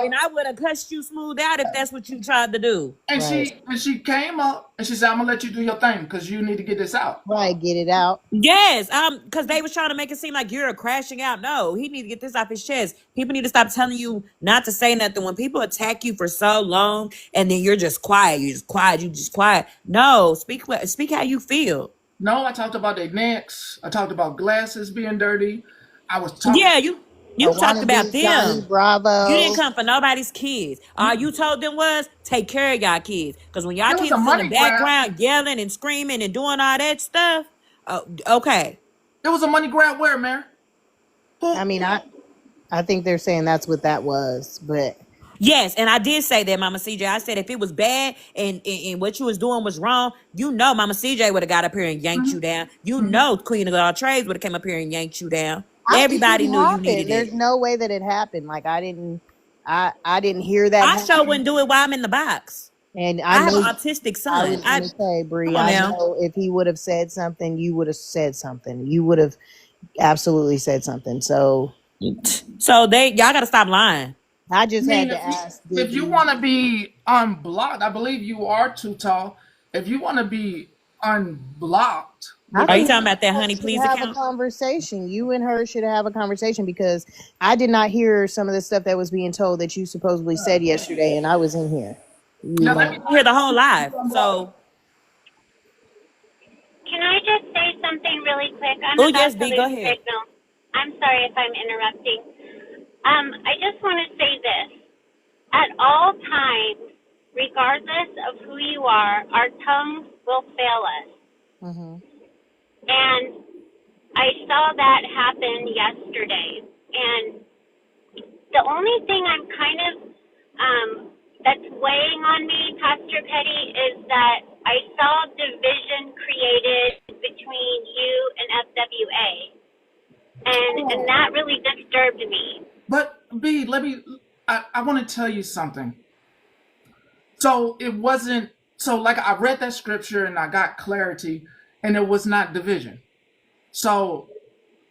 and I would have cussed you smooth out if that's what you tried to do. And Right. she came up and she said, "I'm gonna let you do your thing because you need to get this out." Right. Get it out. Yes, because they was trying to make it seem like you're crashing out. No, he need to get this off his chest. People need to stop telling you not to say nothing. When people attack you for so long and then you're just quiet, you just quiet, you just quiet. No, speak how you feel. No, I talked about their necks. I talked about glasses being dirty. I was talking. Yeah, you A talked about wannabe Johnny them. You didn't Bravo. come for nobody's kids. All you told them was take care of y'all kids. Because when y'all It was kids a is in the money grab. background yelling and screaming and doing all that stuff, okay. It was a money grab. Where, man? I Who? mean, I think they're saying that's what that was, but Yes, and I did say that, Mama CJ. I said if it was bad and what you was doing was wrong, you know Mama CJ would have got up here and yanked you Mhm, down. You mhm. know Queen of all Trades would have came up here and yanked you down. it Everybody didn't knew you happen. needed There's it. no way that it happened. Like I didn't hear that I sure happen. wouldn't do it while I'm in the box. And I I have an know autistic I son. was gonna say, Come Bree, on I now. know if he would have said something, you would have said something. You would have absolutely said something. So So y'all gotta stop lying. I I just had mean, to ask, if did you you want to be unblocked, I believe you are too tall. If you want to be unblocked, I Are you because think talking you about that guys honey should please have a account? conversation. You and her should have a conversation because I did not hear some of the stuff that was being told that you supposedly said yesterday, and I was in here. You now let me know, I hear the whole know live. you unblocked. So Can I just say something really quick? I'm oh about yes, to B, go lose ahead. signal. I'm sorry if I'm interrupting. I just want to say this. At all times, regardless of who you are, our tongues will fail us. hmm And I saw that happen yesterday. And the only thing I'm kind of that's weighing on me, Pastor Petty, is that I saw division created between you and FWA, and Oh, that really disturbed me. but B, let me. I want to tell you something. So it wasn't. So like I read that scripture and I got clarity, and it was not division. So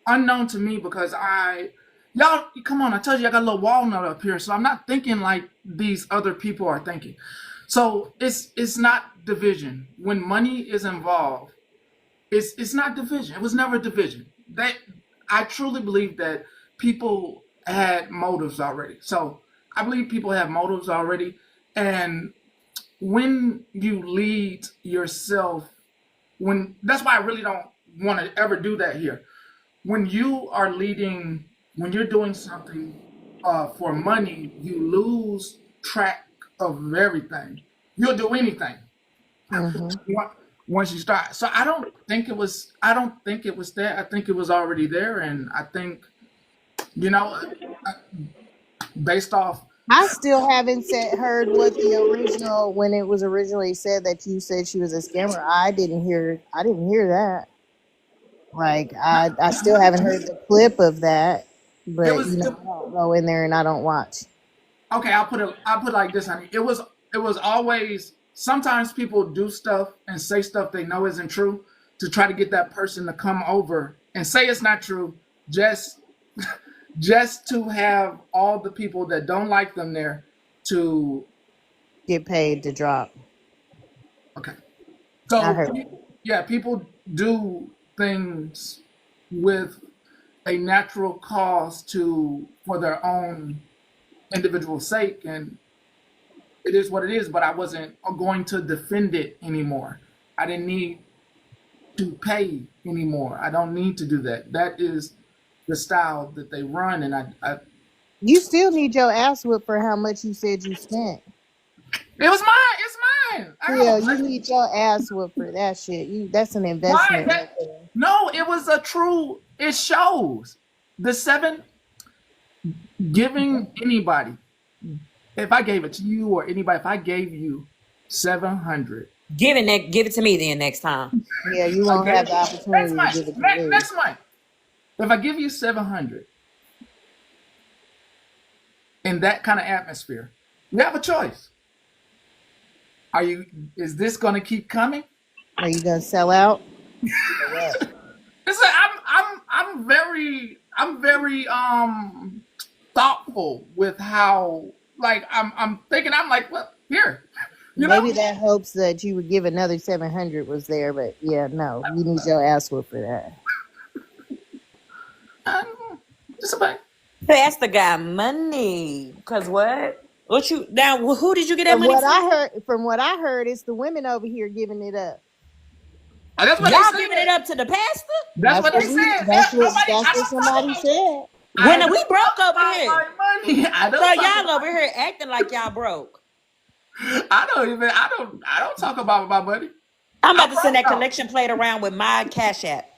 unknown to me because y'all come on, I told you I got a little walnut up here, so I'm not thinking like these other people are thinking. So it's not division. When money is involved, it's not division. It was never division. They I truly believe that people had motives already. So I believe people have motives already. And when you lead yourself, when that's why I really don't want to ever do that here. When you are leading, when you're doing something for money, you lose track of everything. You'll do anything hmm once you start. So I don't think it was. I don't think it was there. I think it was already there, and I think you know, based off. I still haven't heard what the original when it was originally said that you said she was a scammer. I didn't hear that. Like I still haven't heard the clip of that. It But was you know, I don't go in there and I don't watch. okay. I'll put it like this, honey. It was always. Sometimes people do stuff and say stuff they know isn't true to try to get that person to come over and say it's not true, just just to have all the people that don't like them there to Get paid to drop. okay. I So heard. yeah, people do things with a natural cause to for their own individual sake, and it is what it is. But I wasn't going to defend it anymore. I didn't need to pay anymore. I don't need to do that. That is the style that they run, and I You still need your ass whooped for how much you said you spent. it was mine. It's mine. I got Yeah, a you budget. need your ass whooped for that shit. That's an Why? investment right That there. no, it was a true. It shows the seven giving anybody. If I gave it to you or anybody, if I gave you 700, Give it to me then next time. Yeah, you I won't gave have the next opportunity to month, give it to me. next month. If I give you 700 in that kind of atmosphere, you have a choice. Are you? Is this going to keep coming? Are you gonna sell out? Or what? It's like I'm very thoughtful with how like I'm thinking, I'm like, well, here, you know. Maybe that hopes that you would give another 700 was there, but yeah, no, you need your ass whooped for that. Just about. Pass the guy money. Cause what? What you now? Who did you get that money From what I heard, it's the women over here giving it up. That's what Y'all they giving said. it up to the pastor? That's what they said. Yeah, nobody. That's I what don't somebody talk said. When about, we broke over about here. my money. I don't. So talk y'all about, over here acting like y'all broke. I don't talk about my money. I'm about to send that broke, though. collection plate around with my Cash App.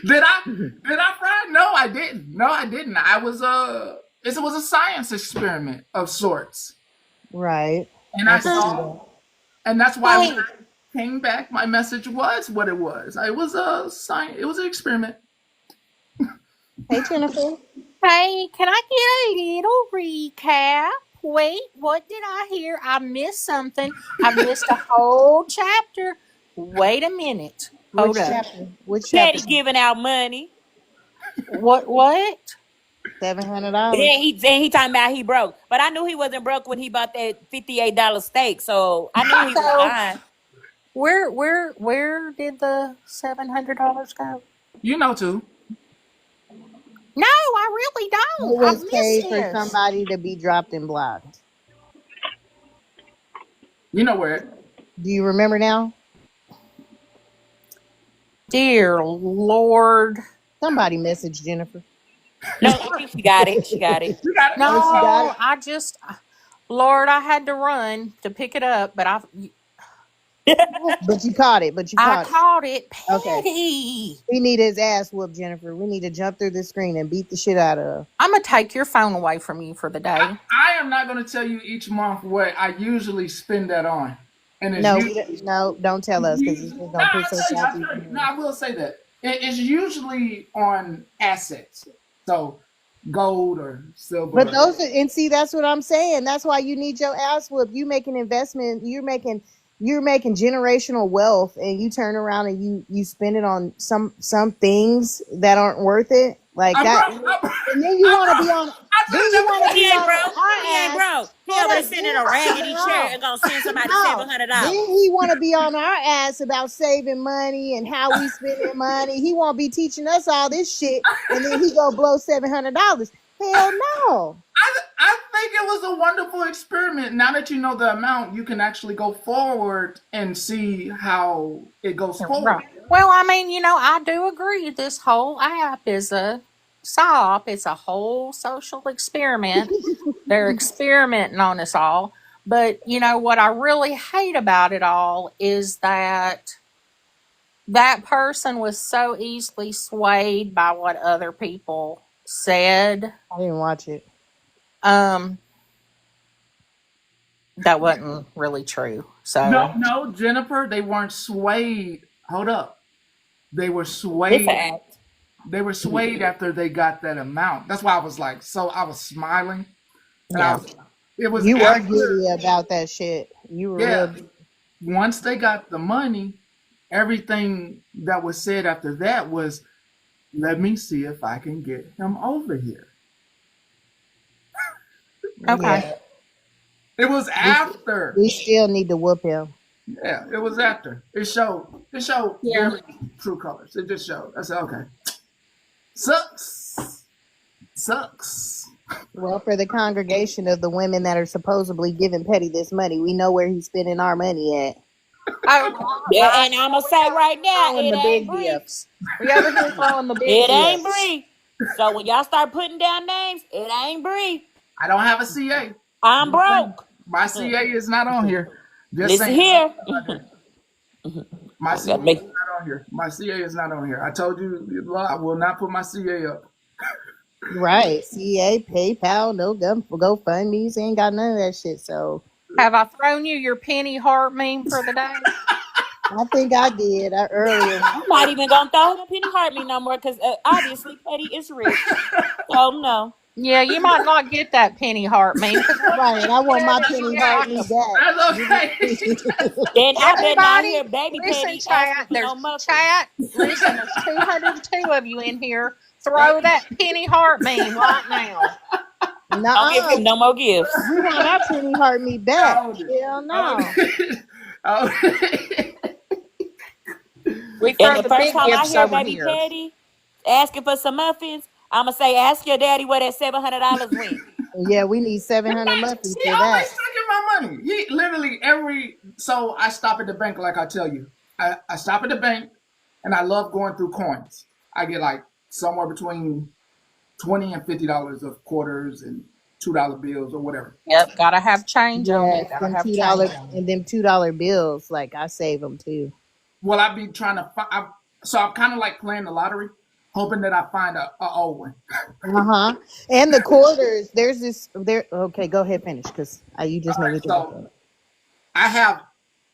Did I fry? No, I didn't. No, I didn't. I was it was a science experiment of sorts. Right. And I saw, and that's why when I came back, my message was what it was. It was a science. It was an experiment. Hey, Jennifer. Hey, can I get a little recap? Wait, what did I hear? I missed something. I missed a whole chapter. Wait a minute. Hold Which up. chapter? Which Petty chapter? giving out money. What? $700. Then he talking about he broke. But I knew he wasn't broke when he bought that $58 steak. So I knew he was So lying. where did the $700 go? You know, too. No, I really It don't. I was missed paid for this. somebody to be dropped and blocked. You know where. Do you remember now? Dear Lord. Somebody messaged Jennifer. No, I think she got it. She got it. You got it. No, Oh, she got it? Lord, I had to run to pick it up, but But you caught it. I caught it. Okay. Petty. We need his ass whooped, Jennifer. We need to jump through the screen and beat the shit out of her. I'm going to take your phone away from you for the day. I am not going to tell you each month what I usually spend that on. And it's No, don't tell us because it's going to piss us off. No, I will say that. It's usually on assets. So gold or silver. But that's what I'm saying. That's why you need your ass whooped. You make an investment. You're making generational wealth, and you turn around and you spend it on some things that aren't worth it, like that. And then you want to be on. Then you want to be on our He ain't broke. He over there sitting in a raggedy chair and gonna send somebody $700. Then he want to be on our ass about saving money and how we spending money. He won't be teaching us all this shit, and then he go blow $700. Hell no. I think it was a wonderful experiment. Now that you know the amount, you can actually go forward and see how it goes forward. Right. Well, I mean, I do agree. This whole app is a SOP. It's a whole social experiment. They're experimenting on us all. But, what I really hate about it all is that person was so easily swayed by what other people said. I didn't watch it. That wasn't really true. So No, Jennifer, they weren't swayed. Hold up. They were swayed. It's an act. They were swayed after they got that amount. That's why I was like, so I was smiling. And you were giddy about that shit. You were real. Once they got the money, everything that was said after that was, let me see if I can get him over here. okay. Yeah. It was after. We still need to whoop him. Yeah, it was after. It showed very true colors. It just showed. I said, okay. Sucks. Well, for the congregation of the women that are supposedly giving Petty this money, we know where he's spending our money at. Yeah, and I'm gonna say right now, Throwing it the ain't big Bree. gifts. We over here throwing the big It gifts. ain't Bree. So when y'all start putting down names, it ain't Bree. I don't have a CA. I'm broke. My CA is not on here. Just Listen saying. here. My CA is not on here. My CA is not on here. I told you, I will not put my CA up. Right. CA, PayPal, no GoFundMe's, ain't got none of that shit. So have I thrown you your penny heart meme for the day? I think I did earlier. I'm not even gonna throw the penny heart me no more because obviously Petty is rich. So no. Yeah, you might not get that penny heart meme. Right, I want my penny heart me back. That's okay. Then I bet not hear baby listen, Petty chat. asking for There's no muffin. chat. Listen, there's 202 of you in here. Throw that penny heart meme right now. Don't give Nuh-uh. him no more gifts. We want our penny hard me back. Hold it. Hell Hold no. it. Hold it. We And throw the the first big time I gifts hear over Baby here. Patty asking for some muffins, I'ma say, ask your daddy where that $700 went. Yeah, we need 700 muffins He for always that. taking my money. He literally so I stop at the bank, like I tell you. I stop at the bank and I love going through coins. I get like somewhere between $20 and $50 of quarters and $2 bills or whatever. Yep, gotta have change on you. Yes, Gotta them have $2 change on you. and them $2 bills. Like I save them too. Well, I be trying to find, so I'm kind of like playing the lottery, hoping that I find a old one. Uh-huh. And the quarters, there's this there. Okay, go ahead, finish because you All just made right, me think so of it. I have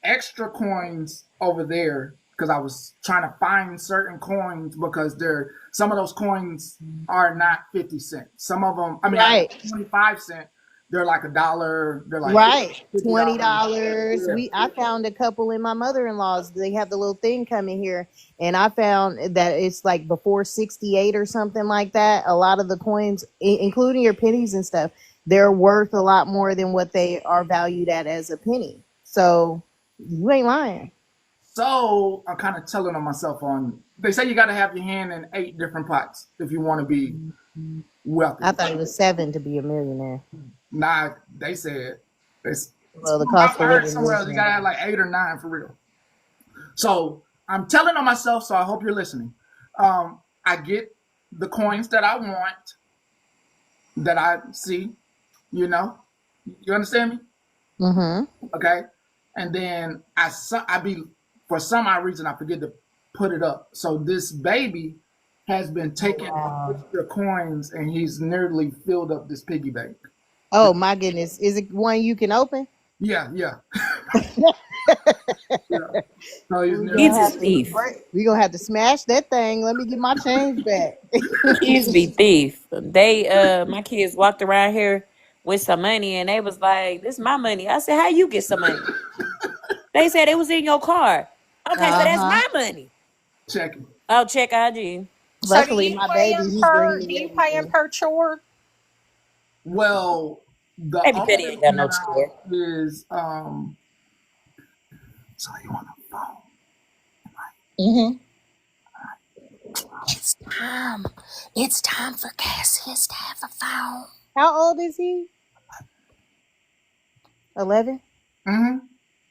extra coins over there because I was trying to find certain coins because they're some of those coins are not 50 cents. Some of them, I mean, I got Right. 25 cents. They're like $1. They're like Right. $50. $20. Yeah. I found a couple in my mother-in-law's. They have the little thing coming here, and I found that it's like before 68 or something like that. A lot of the coins, including your pennies and stuff, they're worth a lot more than what they are valued at as a penny. So you ain't lying. So I'm kind of telling on myself on. They say you got to have your hand in 8 different pots if you want to be wealthy. I thought it was 7 to be a millionaire. Nah, they said it's. Well, the I cost of heard living somewhere is else you gotta have like 8 or 9 for real. So I'm telling on myself, so I hope you're listening. I get the coins that I want, that I see, you know. You understand me? Mm-hmm. Okay. And then I be for some odd reason I forget to put it up. So this baby has been taking Wow. extra coins and he's nearly filled up this piggy bank. Oh my goodness. Is it one you can open? Yeah, yeah, yeah. So he's We're nearly He's gonna a have to thief. we're gonna have to smash that thing. Let me get my change back. Kids be thief. They my kids walked around here with some money and they was like, "This is my money." I said, "How you get some money?" They said it was in your car. Okay, so that's Uh-huh. my money. checking. Oh, check IG. So Luckily my baby, he's bringing do me you pay him everything. per chore? Well, the Baby Petty oldest ain't got no now chair. is so you want a phone. Mm-hmm. It's time. It's time for Cassius to have a phone. How old is he? 11? Mm-hmm.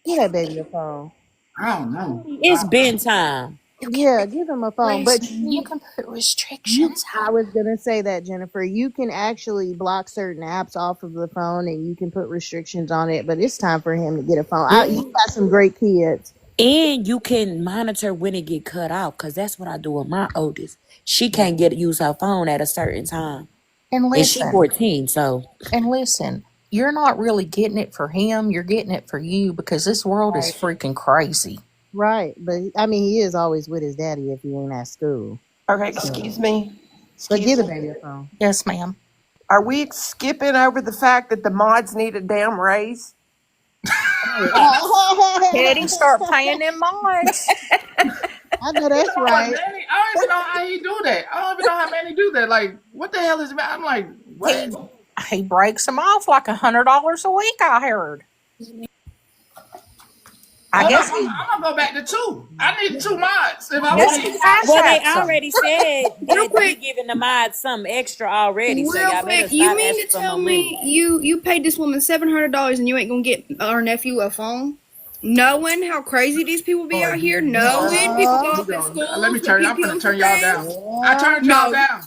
Get that baby a phone. I don't know. It's been time. You can Yeah, give him a phone. But listen. You can put you restrictions I on. was gonna say that, Jennifer. You can actually block certain apps off of the phone and you can put restrictions on it, but it's time for him to get a phone. You got some great kids. And you can monitor when it get cut off, cause that's what I do with my oldest. She can't use her phone at a certain time, And and she listen. 14. So And listen. You're not really getting it for him. You're getting it for you because this world is Right. freaking crazy. Right. But I mean he is always with his daddy if he ain't at school. Okay, So excuse me. but give Excuse the me. baby a phone. Yes, ma'am. Are we skipping over the fact that the mods need a damn raise? Petty, start paying them mods. I know that's But right. Manny, I don't even know how he do that. I don't even know how Manny do that. Like, what the hell is that? I'm like, what? He breaks them off like $100 a week. I heard. I guess he I'm gonna go back to 2. I need 2 mods. If I guess want, he cash well, they apps 'em. already said Real that we quick, giving the mods something extra already. So real y'all better quick, you stop mean asking to for tell more money. me you paid this woman $700 and you ain't gonna get our nephew a phone? Knowing how crazy these people be oh, out here, hold knowing on. people go Uh, up at Let me schools with turn. I'm gonna PPOs turn for y'all days. down. I yeah. turned y'all No, down.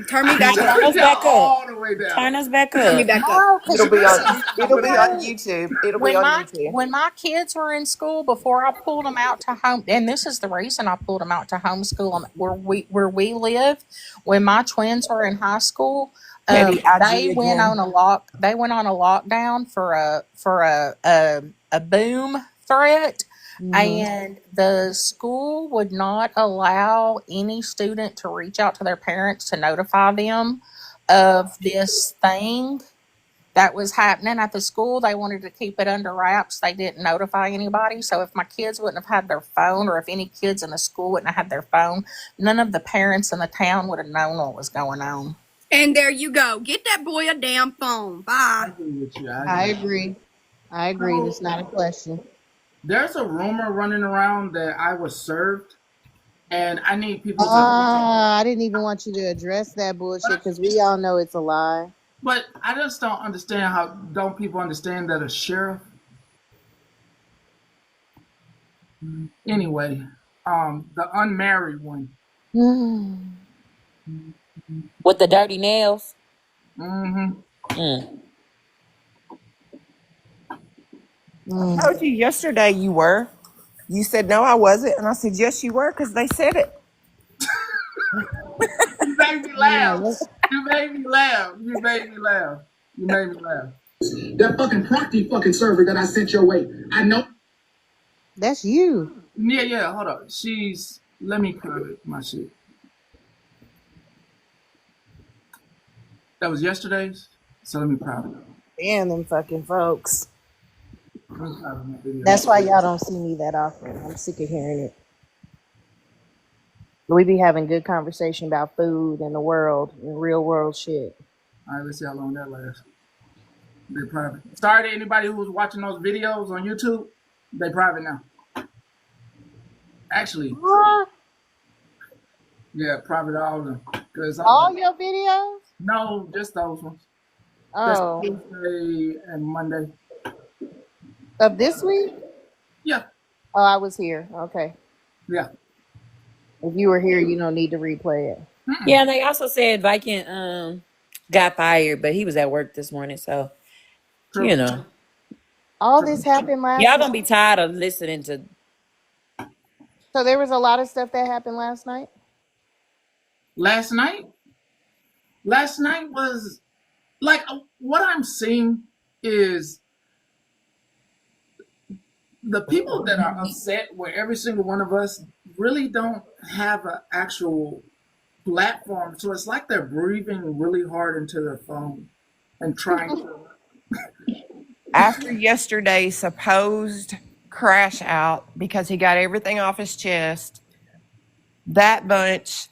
turn me I Now back turn up. turned us y'all back up. all the way down. Turn us back Turn me up. back up. No, because It'll be on. listen, It'll be on when YouTube. It'll be when on my YouTube. when my kids were in school, before I pulled them out to home, and this is the reason I pulled them out to homeschool them where we live. When my twins were in high school, Petty they IG went again. on a lock. They went on a lockdown for a boom threat. Mm-hmm. And the school would not allow any student to reach out to their parents to notify them of this thing that was happening at the school. They wanted to keep it under wraps. They didn't notify anybody. So if my kids wouldn't have had their phone, or if any kids in the school wouldn't have had their phone, none of the parents in the town would have known what was going on. And there you go. Get that boy a damn phone. Bye. I agree with you. I I agree. agree. I agree. So That's not a question. there's a rumor running around that I was served, and I need people to. I didn't even want you to address that bullshit because we all know it's a lie. But I just don't understand how don't people understand that a sheriff. Anyway, the unmarried one. With the dirty nails. Mm-hmm. Mm. I told you yesterday you were. You said, no, I wasn't. And I said, yes, you were, because they said it. You made me laugh. You made me laugh. You made me laugh. You made me laugh. That fucking proxy fucking server that I sent your way. I know. That's you. Yeah. Hold up. Let me private my shit. That was yesterday's. So let me private. Damn them fucking folks. Let me private my video. That's why y'all don't see me that often. I'm sick of hearing it. We be having good conversation about food and the world and real world shit. All right, let's see how long that lasts. They private. Sorry to anybody who was watching those videos on YouTube. They private now. Actually, What? yeah, private all of them. Cause All your videos? no, just those ones. Just Oh, Tuesday and Monday. of this week? Yeah, Oh, I was here. Okay. yeah. If you were here, you don't need to replay it. Yeah, and they also said Viking got fired, but he was at work this morning, so True. you know. All this happened last Y'all night. gonna be tired of listening to. So there was a lot of stuff that happened last night. Last night was like what I'm seeing is the people that are upset where every single one of us really don't have an actual platform. So it's like they're breathing really hard into their phone and trying to. After yesterday's supposed crash out because he got everything off his chest, that bunch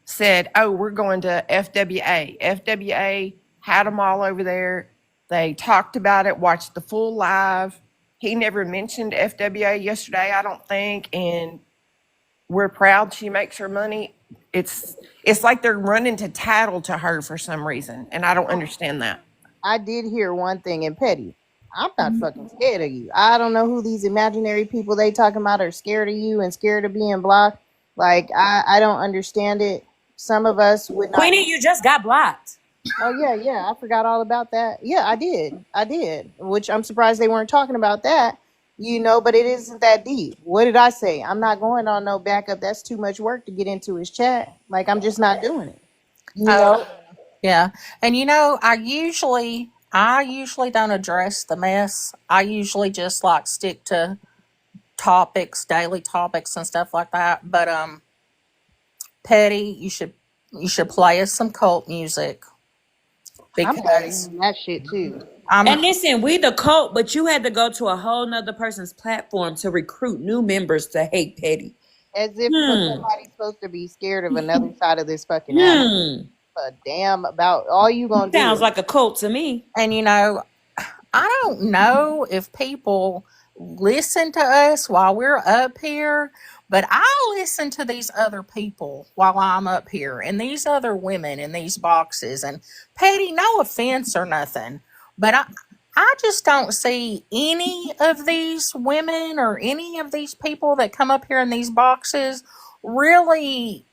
said, oh, we're going to FWA. FWA had them all over there. They talked about it, watched the full live. He never mentioned FWA yesterday, I don't think, and we're proud she makes her money. It's like they're running to tattle to her for some reason, and I don't understand that. I did hear one thing in petty. I'm not fucking scared of you. I don't know who these imaginary people they talking about are scared of you and scared of being blocked. Like I don't understand it. Some of us would not. Queenie, you just got blocked. Oh yeah, I forgot all about that. Yeah, I did. Which I'm surprised they weren't talking about that. But it isn't that deep. What did I say? I'm not going on no backup. That's too much work to get into his chat. Like I'm just not doing it. Yeah. And I usually don't address the mess. I usually just like stick to topics, daily topics and stuff like that. But Petty, you should play us some cult music I'm because doing that shit too. And listen, we the cult, but you had to go to a whole nother person's platform to recruit new members to hate Petty. As if somebody's supposed to be scared of another side of this fucking app. Damn about all you gonna do. Sounds like a cult to me. And I don't know if people listen to us while we're up here, but I listen to these other people while I'm up here and these other women in these boxes. And Petty, no offense or nothing, but I just don't see any of these women or any of these people that come up here in these boxes really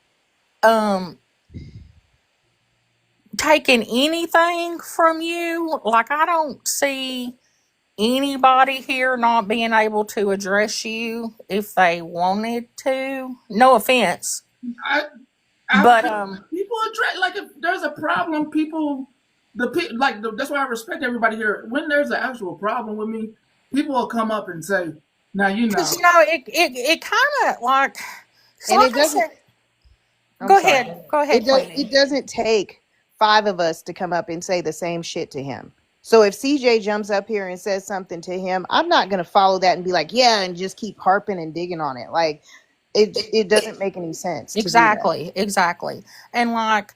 taking anything from you. Like I don't see anybody here not being able to address you if they wanted to. No offense. But people address, like, if there's a problem, that's why I respect everybody here. When there's an actual problem with me, people will come up and say, now because it kind of like. And it doesn't. Go ahead, It doesn't take 5 of us to come up and say the same shit to him. So if CJ jumps up here and says something to him, I'm not going to follow that and be like, yeah, and just keep harping and digging on it. Like, it doesn't make any sense. Exactly. And like,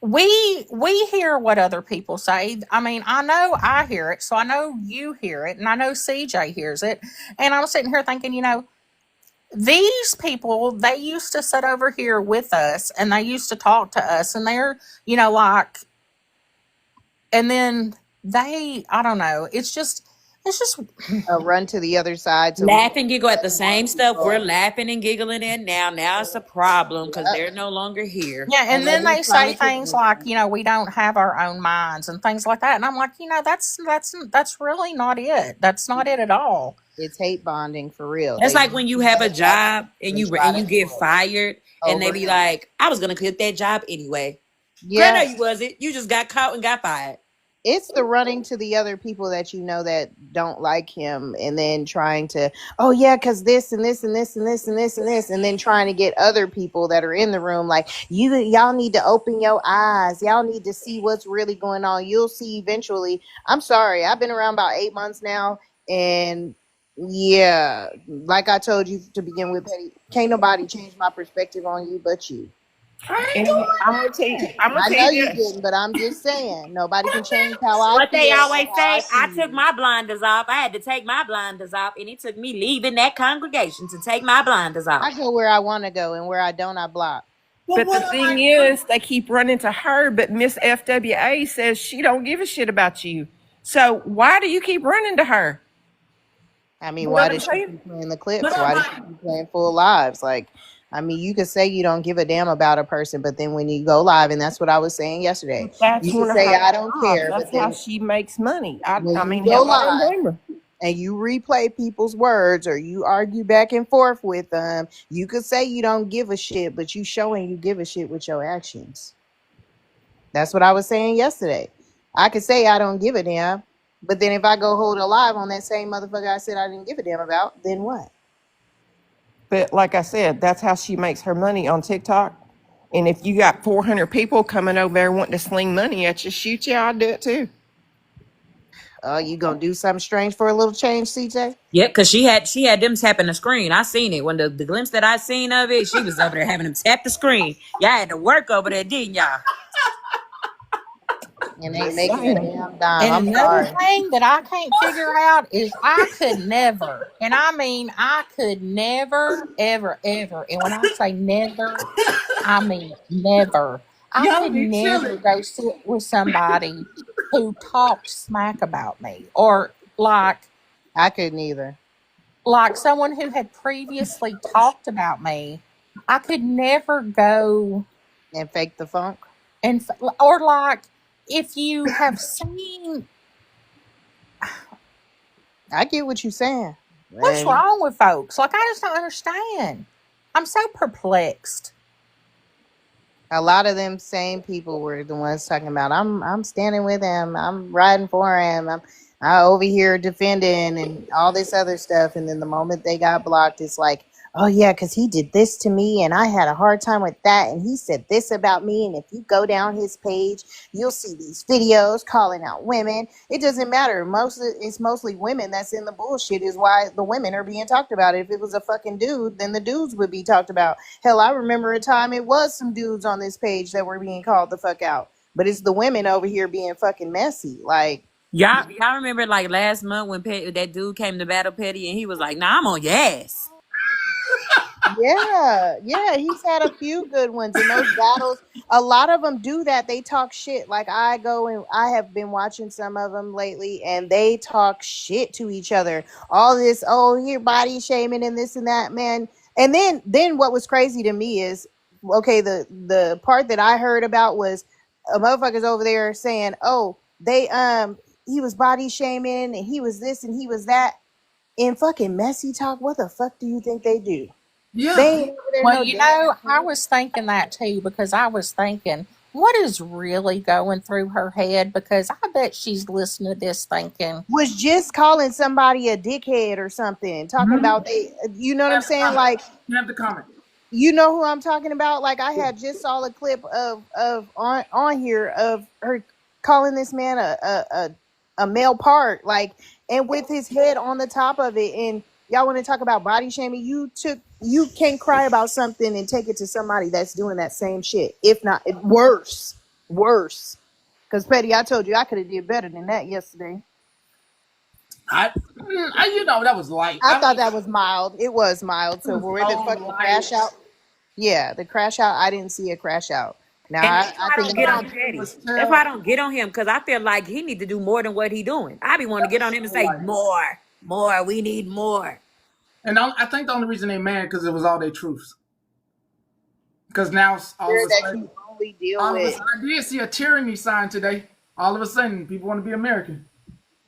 we hear what other people say. I mean, I know I hear it, so I know you hear it, and I know CJ hears it. And I'm sitting here thinking, these people, they used to sit over here with us and they used to talk to us, and they're, like, and then I don't know, it's just Run to the other side so we can Laugh and giggle at the same stuff we're control. laughing and giggling at now. Now it's a problem because they're no longer here. Yeah, and And they're then they just trying say to keep things like, we don't have our own minds and things like that. And I'm like, that's really not it. That's not it at all. it's hate bonding for real. That's They like use when you each have a other as job and and you try and to you get do it fired and they over be and over. like, I was gonna quit that job anyway. Girl, no, Yeah, you wasn't. You just got caught and got fired. it's the running to the other people that you know that don't like him, and then trying to, oh yeah, because this and this and this and this and this and this, and then trying to get other people that are in the room like, y'all need to open your eyes, y'all need to see what's really going on, you'll see eventually. I'm sorry, I've been around about 8 months now, and yeah, like I told you to begin with, Petty, can't nobody change my perspective on you but you. I ain't And doing I'm gonna I tell know you you this. didn't, but I'm just saying nobody can change how I What they feel or always how I say, see I took you. my blinders off. I had to take my blinders off, and it took me leaving that congregation to take my blinders off. I go where I want to go, and where I don't, I block. But But the what am thing I? is, they keep running to her, but Miss FWA says she don't give a shit about you. So why do you keep running to her? I mean, You know why what I'm does she saying? keep playing the But clips? am Why does I? she keep playing full lives? Like, I mean, you could say you don't give a damn about a person, but then when you go live, and that's what I was saying yesterday, But that's you could one of say her I don't jobs. care, That's but how then she makes money. I, when I you mean, go hell, I don't live blame her. and you replay people's words or you argue back and forth with them, you could say you don't give a shit, but you showing you give a shit with your actions. That's what I was saying yesterday. I could say I don't give a damn, but then if I go hold a live on that same motherfucker I said I didn't give a damn about, then what? But like I said, that's how she makes her money on TikTok. And if you got 400 people coming over there wanting to sling money at you, shoot you, I'll do it too. Oh, you gonna do something strange for a little change, CJ? Yep, because she had them tapping the screen. I seen it. When the glimpse that I seen of it, she was over there having them tap the screen. Y'all had to work over there, didn't y'all? And ain't Just making a saying. damn dime. And I'm another sorry. thing that I can't figure out is I could never, and I mean I could never, ever, ever, and when I say never, I mean never. I Y'all could be never chilling. go sit with somebody who talked smack about me, or I couldn't either. like someone who had previously talked about me. I could never go And fake the funk. or like if you have seen I get what you're saying. what's And wrong with folks, like I just don't understand. I'm so perplexed. a lot of them same people were the ones talking about I'm standing with him, I'm riding for him, I over here defending and all this other stuff. And then the moment they got blocked, it's like, oh yeah, because he did this to me and I had a hard time with that, and he said this about me. And if you go down his page, you'll see these videos calling out women. It doesn't matter. It's mostly women that's in the bullshit, is why the women are being talked about. If it was a fucking dude, then the dudes would be talked about. Hell, I remember a time it was some dudes on this page that were being called the fuck out. But it's the women over here being fucking messy. Like, Y'all remember like last month when that dude came to Battle Petty and he was like, "Nah, I'm on your ass." yeah, he's had a few good ones in those battles. A lot of them do that. They talk shit. Like, I go and I have been watching some of them lately, and they talk shit to each other. All this, oh, here body shaming and this and that, man. And then what was crazy to me is, okay, the part that I heard about was a motherfuckers over there saying, oh, they he was body shaming and he was this and he was that. In fucking messy talk, what the fuck do you think they do? They Yeah. ain't over there Well, no damn I thing. was thinking that too, because I was thinking, what is really going through her head? Because I bet she's listening to this thinking, Was just calling somebody a dickhead or something, talking Mm-hmm. about they, you know what I'm Have the saying? comment. Like, You have the comment. you know who I'm talking about? Like, I had just saw a clip of on here of her calling this man a male part, like, and with his head on the top of it. And y'all want to talk about body shaming? You can't cry about something and take it to somebody that's doing that same shit, if not worse. Worse. Because Petty, I told you I could have did better than that yesterday. That was light. I thought that was mild. It was mild. It So was where the so fucking light. crash out? Yeah, the crash out. I didn't see a crash out. Now And that's I why I think don't get about on it. It Petty. was That's why I tell. don't get on him because I feel like he need to do more than what he doing. I be wanting to get on him and So say light. more, more. We need more. And I think the only reason they mad because it was all their truths. Because now all of Sure a that sudden, you only deal with. I did see a tyranny sign today. All of a sudden, people want to be American.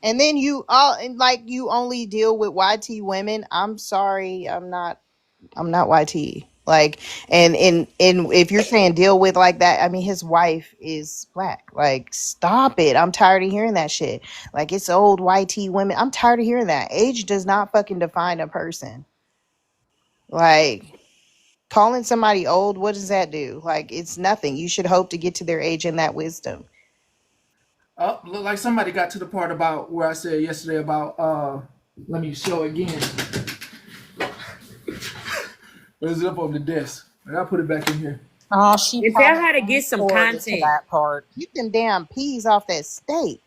And then you all and like you only deal with YT women. I'm sorry, I'm not YT. Like and if you're saying deal with like that, I mean his wife is black. Like stop it. I'm tired of hearing that shit. Like it's old YT women. I'm tired of hearing that. Age does not fucking define a person. Like calling somebody old, what does that do? Like it's nothing. You should hope to get to their age and that wisdom. Oh, look like somebody got to the part about where I said yesterday about let me show again. It was up on the desk. I gotta put it back in here. Oh, she And tell probably her to get fast some forwarded to content. that part. Get them damn peas off that steak.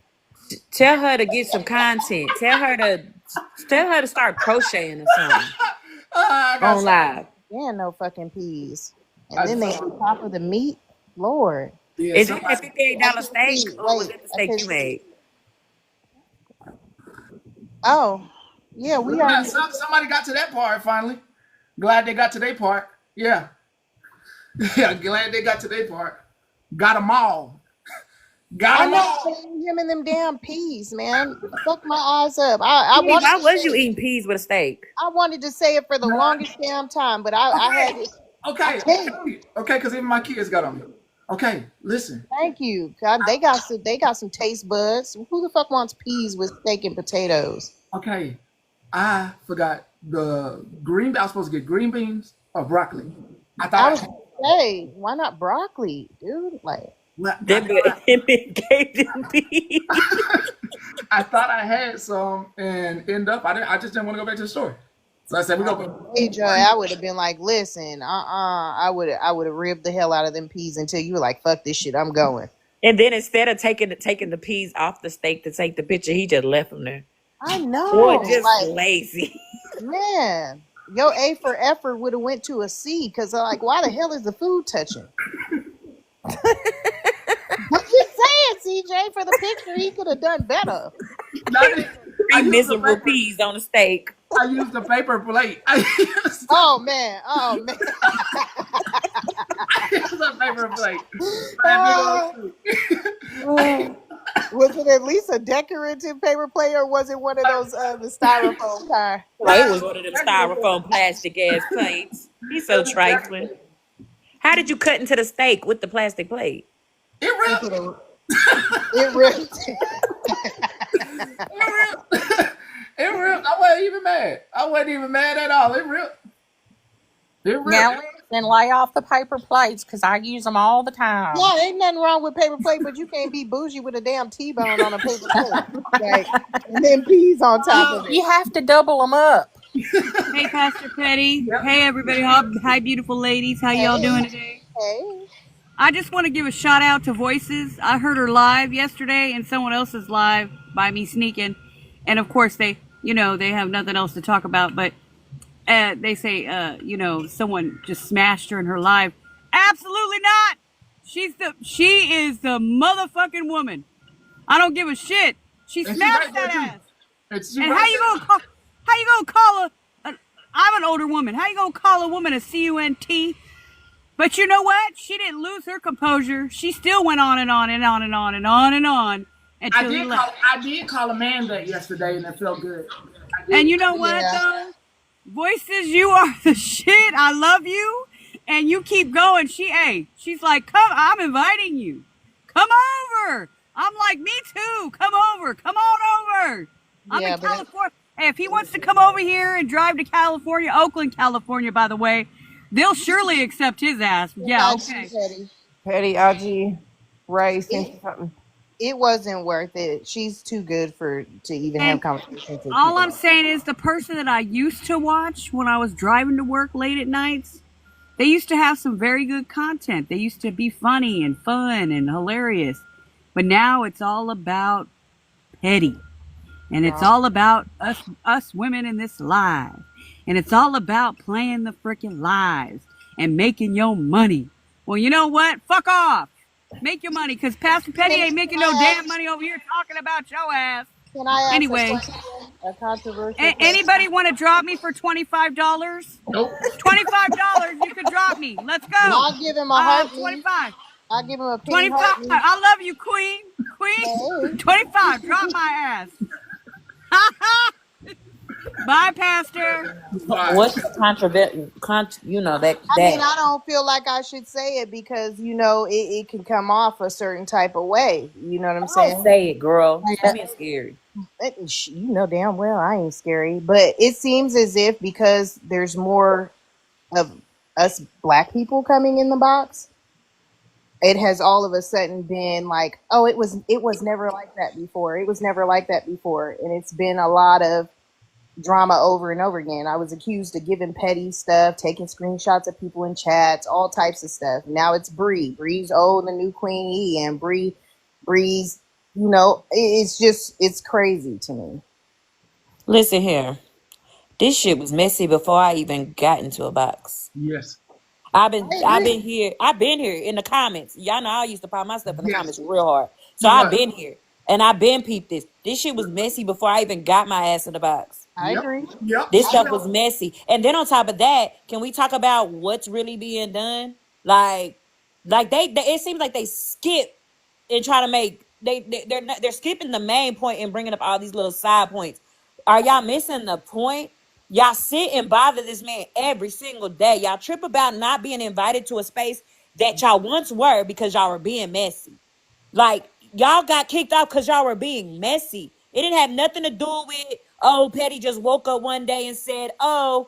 Tell her to get some content. Tell her to start crocheting or something I got on some. live. Yeah, no fucking peas. And I, then they on top of the meat. Lord. yeah, Is that a somebody. I $58 can't steak see. or was Wait, that the I steak can't you see. made? Oh, yeah, we already. Somebody got to that part finally. Glad they got to their part. Yeah, yeah. Glad they got to their part. Got them all. Got I them know all. him and them damn peas, man. Fuck my eyes up. I Penny, wanted why to was you say it. eating peas with a steak? I wanted to say it for the longest damn time, but I had Okay, it. I okay, can't. okay. Because even my kids got on me. Okay, listen. Thank you. God, they got some taste buds. Who the fuck wants peas with steak and potatoes? Okay, I forgot the green. I was supposed to get green beans or broccoli. I thought I I was had. gonna say, why not broccoli, dude? Like, Well, That bit gave them peas. I thought I had some, and end up I just didn't want to go back to the store. So I said we go. hey Joy, I would have been like, listen, I would have ribbed the hell out of them peas until you were like, fuck this shit, I'm going. And then instead of taking the peas off the steak to take the picture, he just left them there. I Boy, know, just like, lazy. man, your A for effort would have went to a C because like, why the hell is the food touching? I'm just saying, CJ, for the picture, he could have done better. I Three used the miserable paper. peas on the steak. I used the paper plate. Oh man, oh man. I used the paper plate. Was it at least a decorative paper plate, or was it one of those the styrofoam kind? Like, it was one of them styrofoam plastic ass plates. He's so trifling. How did you cut into the steak with the plastic plate? It ripped. It ripped. It ripped. It ripped. I wasn't even mad. I wasn't even mad at all. It ripped. It ripped. Now listen, lay off the paper plates because I use them all the time. Yeah, ain't nothing wrong with paper plate, but you can't be bougie with a damn T-bone on a paper plate, like, and then peas on top of it. You have to double them up. Hey, Pastor Petty. Hey, everybody. Hi, beautiful ladies. How y'all doing today? Hey, I just want to give a shout out to Voices. I heard her live yesterday and someone else's live by me sneaking. And of course, they have nothing else to talk about, but they say, someone just smashed her in her live. Absolutely not. She is the motherfucking woman. I don't give a shit. She And smashed right there, that too. ass. And how you gonna call I'm an older woman. How you gonna call a woman a CUNT? But you know what? She didn't lose her composure. She still went on and on and on and on and on and on until he left. I did call a man that yesterday, and it felt good. And you know what, Yeah. though? Voices, you are the shit. I love you. And you keep going. She's like, come, I'm inviting you. Come over. I'm like, me too. Come over. Come on over. I'm Yeah, in but California. Hey, if he wants to come over here and drive to California, Oakland, California, by the way, they'll surely accept his ass. Yeah, okay. Petty, IG, Ray, sent you something. It wasn't worth it. She's too good to even have And conversations with all people. I'm saying is the person that I used to watch when I was driving to work late at nights, They used to have some very good content. They used to be funny and fun and hilarious. But now it's all about petty. And it's all about us women in this live. And it's all about playing the freaking lives and making your money. Well, you know what? Fuck off. Make your money, because Pastor Petty ain't making no damn money over here talking about your ass. Can I ask Anyway, a question? A controversial question? anybody want to drop me for $25? Nope. $25, you can drop me. Let's go. I'll give him a heartbeat. 25. I'll give him a penny 25. heartbeat. I love you, Queen. Queen. Hey. 25. Drop my ass. Bye, Pastor. Bye. What's controversial? You know that I mean, that. I don't feel like I should say it because, you know, it can come off a certain type of way. You know what I'm saying? Don't say it, girl. Stop being scary. You know damn well I ain't scary. But it seems as if because there's more of us black people coming in the box, it has all of a sudden been like, oh, it was never like that before. It was never like that before. And it's been a lot of drama over and over again. I was accused of giving petty stuff, taking screenshots of people in chats, all types of stuff. Now it's Bree. Bree's the new Queen E, and Bree's, you know, it's crazy to me. Listen here. This shit was messy before I even got into a box. Yes. I've been here in the comments. Y'all know I used to pop my stuff in the comments real hard. So I've been here and I've been peeped this. This shit was messy before I even got my ass in the box. I agree. Yep. This stuff was messy. And then on top of that, can we talk about what's really being done? Like they it seems like they skip and try to make they're skipping the main point and bringing up all these little side points. Are y'all missing the point? Y'all sit and bother this man every single day. Y'all trip about not being invited to a space that y'all once were because y'all were being messy. Like, y'all got kicked off because y'all were being messy. It didn't have nothing to do with, oh, Petty just woke up one day and said, oh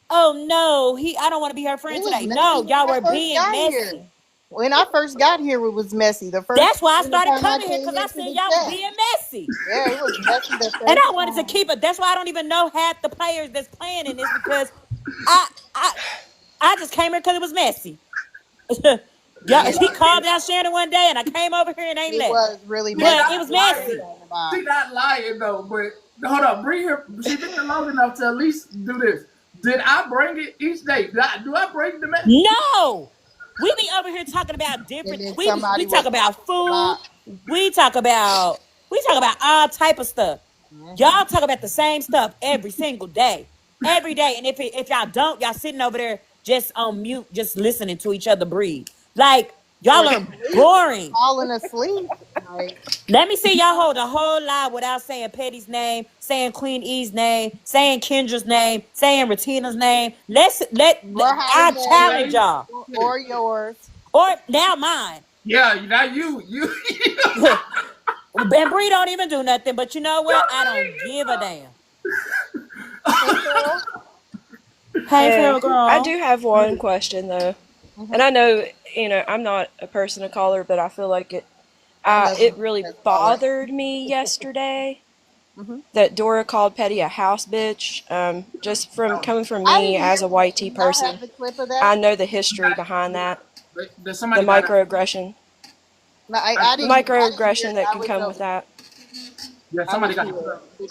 no, I don't want to be her friend today. No, y'all were being messy. When I first got here, it was messy. That's why I started coming here, because I said y'all were being messy. Yeah, it was messy the first and I wanted to keep it. That's why I don't even know half the players that's playing in this, because I just came here because it was messy. Yeah, she called out Shannon one day, and I came over here and ain't left. It was really messy. messy. It was messy. She's not lying though, but hold on, bring her. She's been here long enough to at least do this. Did I bring it each day? Do I bring the mess? No. We be over here talking about different. We talk about food. We talk about all type of stuff. Y'all talk about the same stuff every single day, every day. And if y'all don't, y'all sitting over there just on mute, just listening to each other breathe. Like, y'all are boring. Falling asleep. Let me see y'all hold a whole live without saying Petty's name, saying Queen E's name, saying Kendra's name, saying Retina's name. I challenge y'all. Or yours. Or now mine. Yeah, now you. And Bree don't even do nothing, but you know what? I don't give a damn. Hey, Phil, girl. I do have one question though, and I know I'm not a person of color, but I feel like it really bothered me yesterday that Dora called Petty a house bitch. Just from coming from me as a white tea person, I know the history behind that. The microaggression. Microaggression that can come with that. Yeah, somebody got.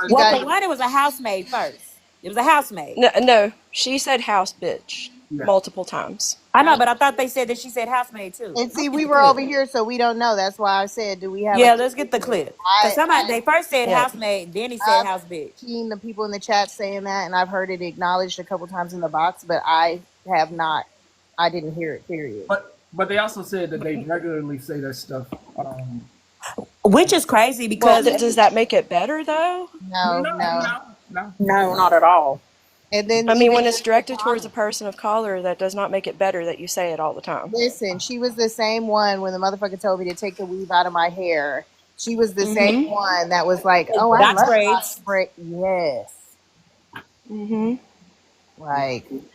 Well, the one, it was a housemaid first. It was a housemaid. No, she said house bitch multiple times. I know, but I thought they said that she said housemaid too. And see, we were over here, so we don't know. That's why I said, do we have? Yeah, let's get the clip. Because they first said housemaid, then he said house bitch. I've seen the people in the chat saying that, and I've heard it acknowledged a couple times in the box, but I have not. I didn't hear it. Period. But they also said that they regularly say that stuff. Which is crazy because does that make it better though? No, not at all. And then when it's directed towards a person of color, that does not make it better that you say it all the time. Listen, she was the same one when the motherfucker told me to take the weave out of my hair. She was the same one that was like, "Oh, I love box braid." Yes.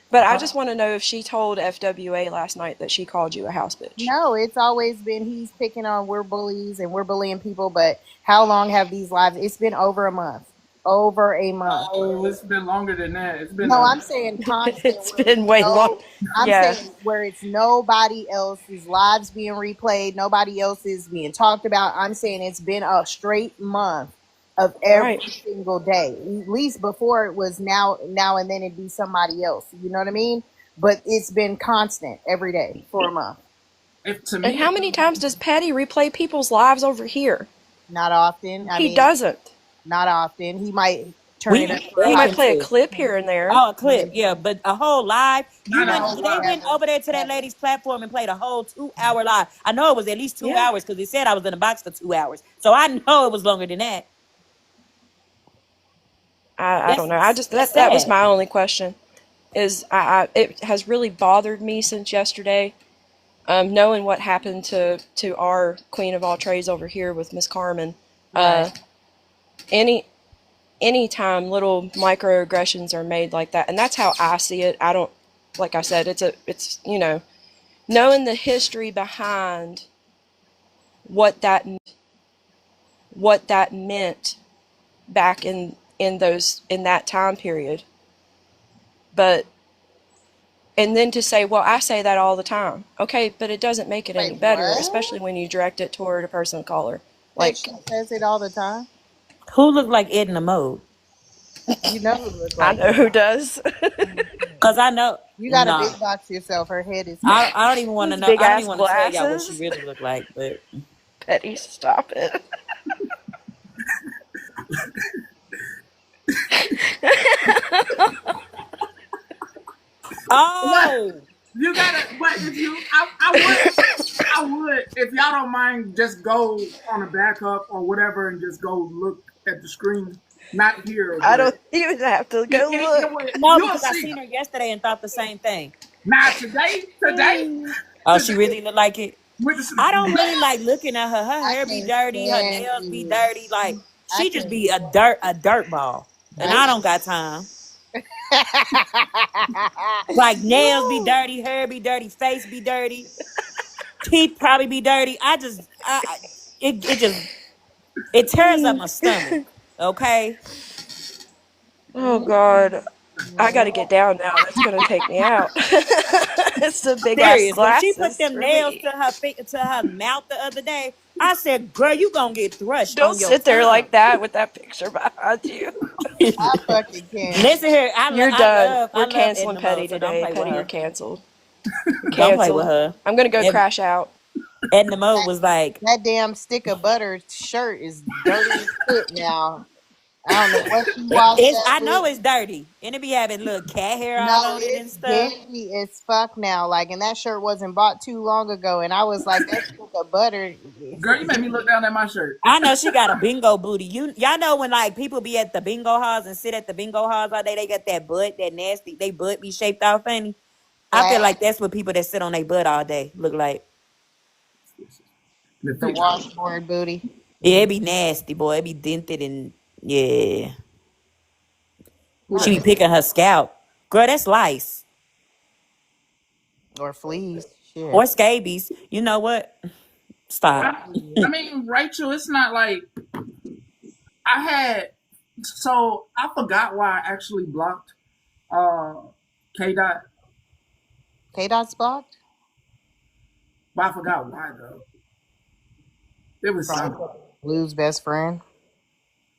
But I just want to know if she told FWA last night that she called you a house bitch. No, it's always been he's picking on we're bullies and we're bullying people. But how long have these lives? It's been over a month. over a month. Oh, it's been longer than that. It's been No, I'm saying constant It's where it's been way long. I'm Yeah. saying where it's nobody else's lives being replayed, nobody else is being talked about. I'm saying it's been a straight month of every Right. single day. At least before it was now and then it'd be somebody else. You know what I mean? But it's been constant every day for a month. if to And me. how many times does Petty replay people's lives over here? Not often. I He mean, doesn't. not often. He might turn We it up for He beg might him like play a to. clip here and there. Oh, a clip, yeah, but a whole live. You Not a went. whole They lot. went over there to that never. lady's platform and played a whole 2 hour live. I know it was at least two Yeah. hours because they said I was in the box for 2 hours, so I know it was longer than that. I don't know. That's That was sad. my only question. Is it has really bothered me since yesterday. Knowing what happened to our queen of all trades over here with Miss Carmen. Right. Any anytime little microaggressions are made like that, and that's how I see it. I don't, like I said, it's knowing the history behind what that meant back in that time period. But and then to say, well, I say that all the time. Okay, but it doesn't make it any Wait, better, what? especially when you direct it toward a person of color. That Like, she says it all the time. Who looked like Ed in the mode? You know who look I like know it. who does. Cause I know. You gotta Nah, big box yourself. Her head is fat. I don't even want to Those know. big I don't ass even want to tell y'all what she glasses. really looked like. But Petty, stop it. oh, You gotta, but if you, I would, if y'all don't mind, just go on a backup or whatever and just go look at the screen. Not here, I but don't even have to go look. no, you'll because I see seen her. her yesterday and thought the same thing. Now today, Oh, she today, really looked like it. with the I don't really like looking at her. Her I hair be can't dirty. Her stand nails be you. dirty. Like I she just can't be stand a dirt ball, and I I can't. don't got time. Like nails be Woo! dirty, hair be dirty, face be dirty, teeth probably be dirty. It just it tears up my stomach. Okay, Oh God, I gotta get down now. That's gonna take me out. It's the big ass serious. When she put glasses them for nails me. to her mouth the other day, I said, "Girl, you gonna get thrust Don't on your sit there tongue." like that with that picture behind you. I fucking can't. Listen here, You're done. I We're love canceling Edna Mode, Petty so don't today. play with Petty, you're her. canceled. You're Don't play with canceled. her. I'm gonna go Ed, crash out. Edna Mode That, was like, that damn stick of butter shirt is dirty as shit now. I don't know what she washed "It's that I know with. it's dirty, and it be having little cat hair all No, on it it's and stuff." dirty as fuck now. Like, and that shirt wasn't bought too long ago, and I was like, that stick of butter. girl, you made me look down at my shirt. I know she got a bingo booty. Y'all know when like people be at the bingo halls and sit at the bingo halls all day, they got that butt, that nasty, they butt be shaped all funny. I feel Flat, like that's what people that sit on their butt all day look like. The the picture. washboard booty Yeah, it be nasty, boy. It be dented and yeah. Who She that? be picking her scalp. Girl, that's lice. or fleas. Or Shit. scabies. You know what? Stop. I mean, Rachel, it's not like I had. So I forgot why I actually blocked K Dot, K Dot's blocked. but I forgot why though. It was Probably something, 'cause Blue's best friend.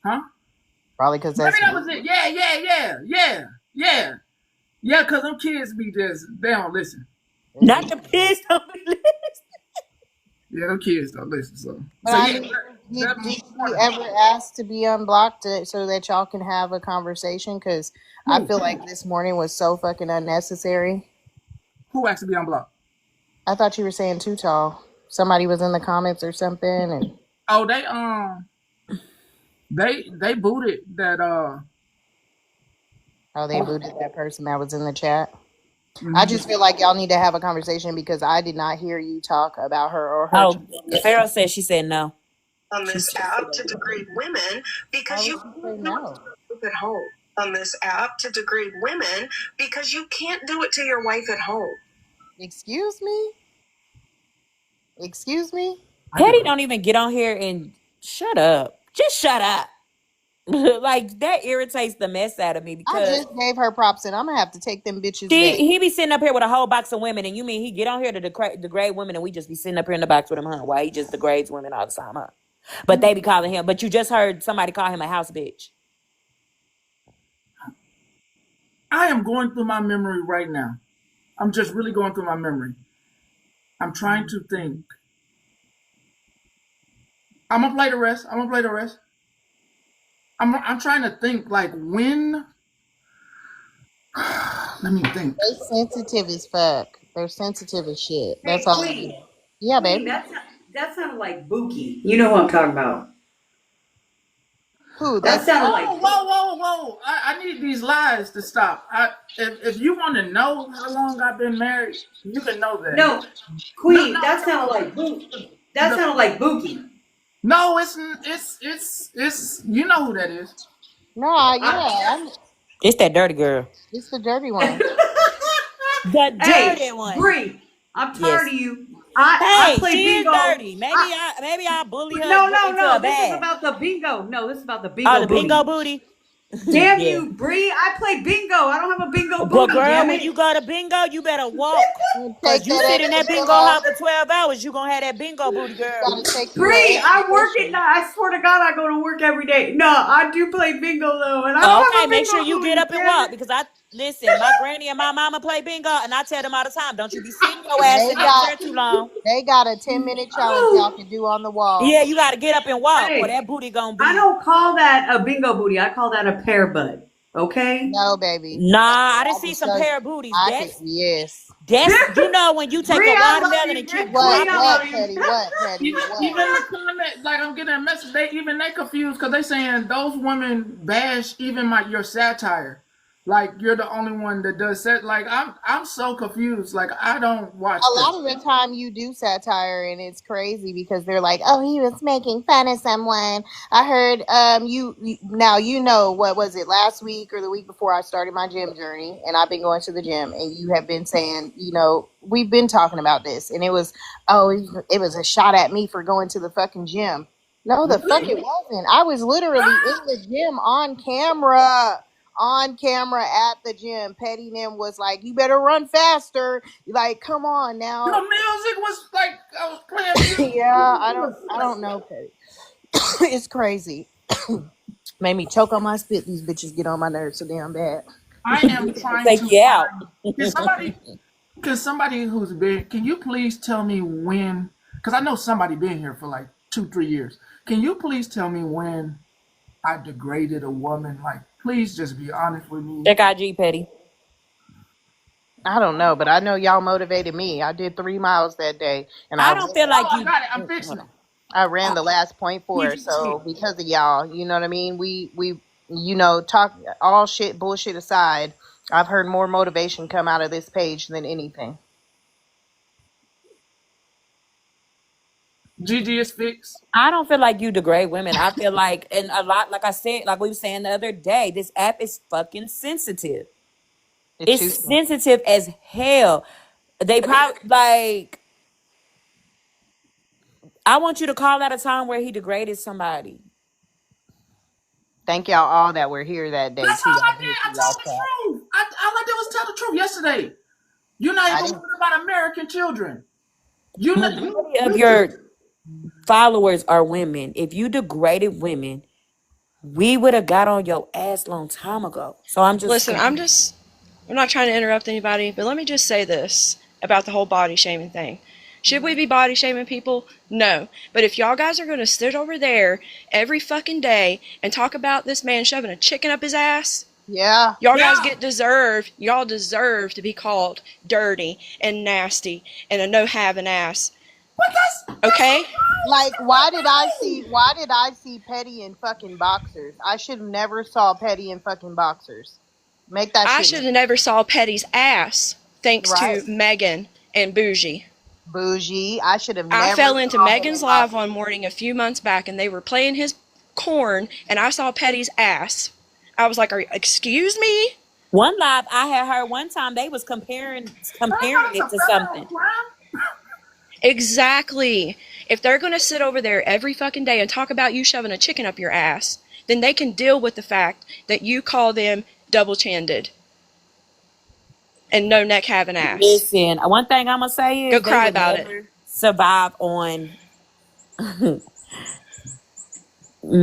huh? Probably because Maybe that's that was it. Yeah. Cause them kids be just they don't listen. Not the piss on the list. Yeah, them kids don't listen. So But I yeah, mean, that did she morning. ever ask to be unblocked so that y'all can have a conversation? Because I Who feel like this morning was so fucking unnecessary. who has to be unblocked? I thought you were saying too tall. Somebody was in the comments or something, and Oh, they booted that how they post. booted that person that was in the chat. I Mhm. just feel like y'all need to have a conversation because I did not hear you talk about her or her. Oh, Pharaoh said she said no. On She this said app to degrade women Why because would you she say can't do it no? to your wife at home. On this app to degrade women because you can't do it to your wife at home. Excuse me? Excuse me? I get Petty don't even get on here and shut up. Just shut up. Like that irritates the mess out of me I because just gave her props, and I'm gonna have to take them bitches she back. he be sitting up here with a whole box of women, and you mean he get on here to degrade women, and we just be sitting up here in the box with him, huh? Why he just degrades women all the time, huh? But they be calling him. But you just heard somebody call him a house bitch. I am going through my memory right now. I'm just really going through my memory. I'm trying to think. I'm gonna play the rest. I'm gonna play the rest. I'm trying to think like when. Let me think. They sensitive as fuck. They're sensitive as shit. That's Hey, all. Queen. Yeah, Queen, baby. that sounded like Buki. You know who I'm talking about. Who? That That's sounded Whoa, like whoa, whoa, whoa! I need these lies to stop. If you want to know how long I've been married, you can know that. no, No, Queen. no, That sounded like Buki. That the, sounded like Buki. no. It's. You know who that is. no, I, yeah. It's that dirty girl. It's the dirty one. The hey, dirty one. Bree. I'm tired Yes. of you. I Hey, play she is bingo. dirty. Maybe I bully her No, no, into a no. This is bag. about the bingo. No, this is about the Oh, bingo the bingo booty. booty. Damn Yeah. you, Bree. I play bingo. I don't have a bingo But booty, girl, damn when it. you go to bingo, you better walk. And Cause take you that sit in extra that bingo pillow. hall for 12 hours, you gonna have that bingo booty, You girl. gotta take you an Bree, extra I work at cushion. night. I swear to God, I go to work every day. No, I do play bingo though, and I Oh, don't have okay, a make sure bingo you get booty, up and damn walk it. because I listen, my granny and my mama play bingo, and I tell them all the time, don't you be sitting your ass They in that got chair too long. they got a 10-minute challenge y'all Oh, can do on the wall. Yeah, you gotta get up and walk, or hey, that booty gonna I be. don't call that a bingo booty. I call that a pear butt. Okay? No, baby. Nah, I done I see can some show you. pair of booties. I can. Yes. That's you know when you take Bree, a I love watermelon and you. keep What? Queen, I dropping it. love What, you. Petty? What, Petty? What? Even the comment, like I'm getting a message. They confused because they saying those women bash even your satire. Like you're the only one that does set. Like I'm so confused. Like I don't watch A that. lot of the time you do satire and it's crazy because they're like, oh, he was making fun of someone. I heard now you know what was it last week or the week before I started my gym journey and I've been going to the gym and you have been saying, we've been talking about this and it was a shot at me for going to the fucking gym. No, the fuck it wasn't. I was literally in the gym on camera at the gym. Petty them was like, you better run faster. Like, come on The now. music was like I was playing music. Yeah, I don't know, Petty. It's crazy. Made me choke on my spit. These bitches get on my nerves so damn bad. I am trying Take to you out. find. Can somebody who's been? Can you please tell me when? Because I know somebody been here for like 2-3 years. Can you please tell me when I degraded a woman? Like, please just be honest with me. Check IG Petty. I don't know, but I know y'all motivated me. I did 3 miles that day, and I don't feel Oh, like I you. got it. I'm Hold fixing it. on. I ran the last point for her. So because of y'all, you know what I mean. We talk all shit bullshit aside. I've heard more motivation come out of this page than anything. GG is fixed. I don't feel like you degrade women. I feel like, and a lot, like I said, like we were saying the other day, this app is fucking sensitive. It's It's too. sensitive as hell. They probably like. I want you to call out a time where he degraded somebody. Thank y'all all that were here that day That's too. all I I did did. I see y'all told the chat. truth. All I did was tell the truth yesterday. You're not I even didn't. worried about American children. You not you. Majority of your followers are women. If you degraded women, we would have got on your ass long time ago. So I'm just Listen, I'm confused. just, I'm not trying to interrupt anybody, but let me just say this about the whole body shaming thing. Should we be body shaming people? No. But if y'all guys are going to sit over there every fucking day and talk about this man shoving a chicken up his ass, Yeah. y'all guys Yeah. y'all deserve to be called dirty and nasty and a no-having ass. But that's Okay? Like, why did I see Petty in fucking boxers? I should have never saw Petty in fucking boxers. Make that I shit should have never saw Petty's ass thanks right. to Megan and Bougie. Bougie. I should have I never fell into saw him in Megan's Live boxers. one morning a few months back and they were playing his corn and I saw Petty's ass. I was like, excuse me? One live I had heard one time they was comparing it's a it to federal something. crime. Exactly. If they're going to sit over there every fucking day and talk about you shoving a chicken up your ass, then they can deal with the fact that you call them double-chanded and no neck having ass. Listen, one thing I'm gonna say Go is they cry would about it. never survive on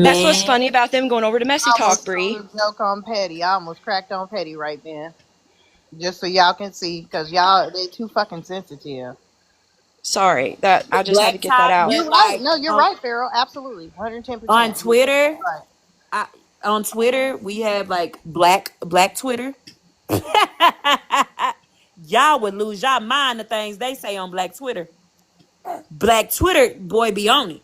That's what's man. funny about them going over to Messy I Talk, almost Bree. told a joke on Petty. I almost cracked on Petty right then. Just so y'all can see, because y'all, they too fucking sensitive. Sorry, that I just had to Black get that top, out. but You're right. like No, you're right, Pharaoh. Absolutely. 110%. on Twitter, Right. on Twitter we have like black Twitter. Y'all would lose y'all mind the things they say on Black Twitter. Black Twitter boy be on it.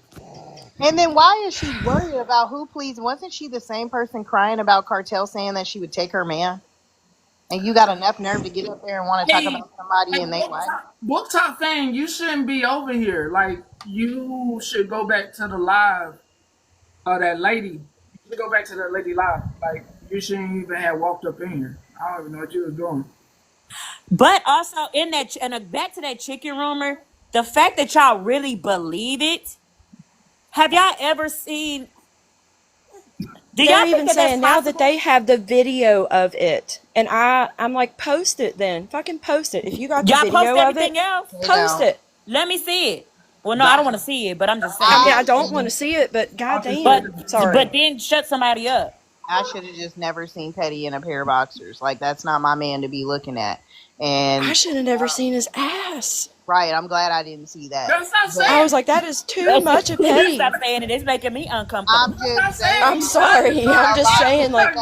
And then why is she worried about who please? Wasn't she the same person crying about Cartel saying that she would take her man? And you got enough nerve to get up there and want to talk Hey, about somebody and they book wife? top fan, you shouldn't be over here. Like, you should go back to the live of that lady. You should go back to that lady live. Like, you shouldn't even have walked up in here. I don't even know what you was doing. But also in that, and back to that chicken rumor, the fact that y'all really believe it. Have y'all ever seen? Do They're y'all think even that that's saying now that possible? they have the video of it, and I'm like, post it then, fucking post it. If you got the Y'all post video of it, everything else? They post don't. it. Let me see it. Well, no, I don't want to see it, but I'm just I mean, saying. I don't want to see it, but But goddamn, sorry. then shut somebody up. I should have just never seen Petty in a pair of boxers. Like, that's not my man to be looking at. And I should have never seen his ass. right, I'm glad I didn't see that. That's not But saying. I was like, that is too much of Petty. Stop saying it. It's making me uncomfortable. I'm just saying. I'm sorry. I'm just saying, like,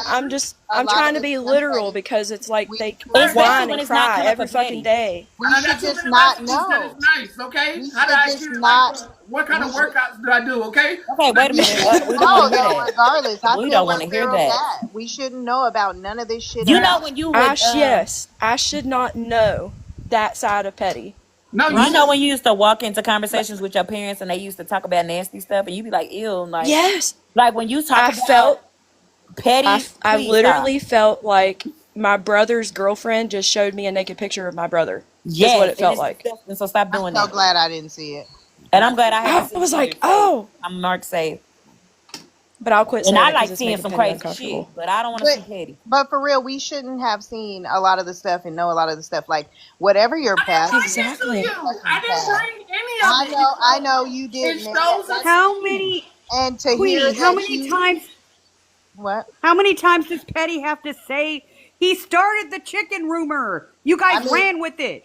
A I'm lot trying of to be it's literal Petty. because it's like they Especially whine when and it's not cry coming every from fucking Petty. day. We And I should got too just many not messages that know. it's nice, okay? We How did should I just choose? not. Like, what kind We of should. workouts did I do, okay? Okay, wait a minute. We don't No, want to hear though. that. Regardless, I We feel don't want where to hear Pharaoh's that. at. We shouldn't know about none of this shit. You at know all. when you would, Yes, I should not know that side of Petty. No, you know when you used to walk into conversations with your parents and they used to talk about nasty stuff and you be like, ew, like, Yes, like when you talk I about felt, Petty, I please stop. literally felt like my brother's girlfriend just showed me a naked picture of my brother. Is what Yes, it and felt it's like. disgusting. So stop I'm doing so that. glad I didn't see it. And I'm glad I haven't I seen was it like, either. So oh, I'm marked safe. but I'll quit And saying I it because like it's seeing making some Petty crazy uncomfortable. shit, but I don't want to see Petty. But for real, we shouldn't have seen a lot of the stuff and know a lot of the stuff. Like, whatever your I didn't past bring is, it to Exactly. you. I didn't past. bring any of it. I know you It didn't. shows us. How many, And to hear Queenie? How that many you times? what? How many times does Petty have to say he started the chicken rumor? You I guys mean, ran with it.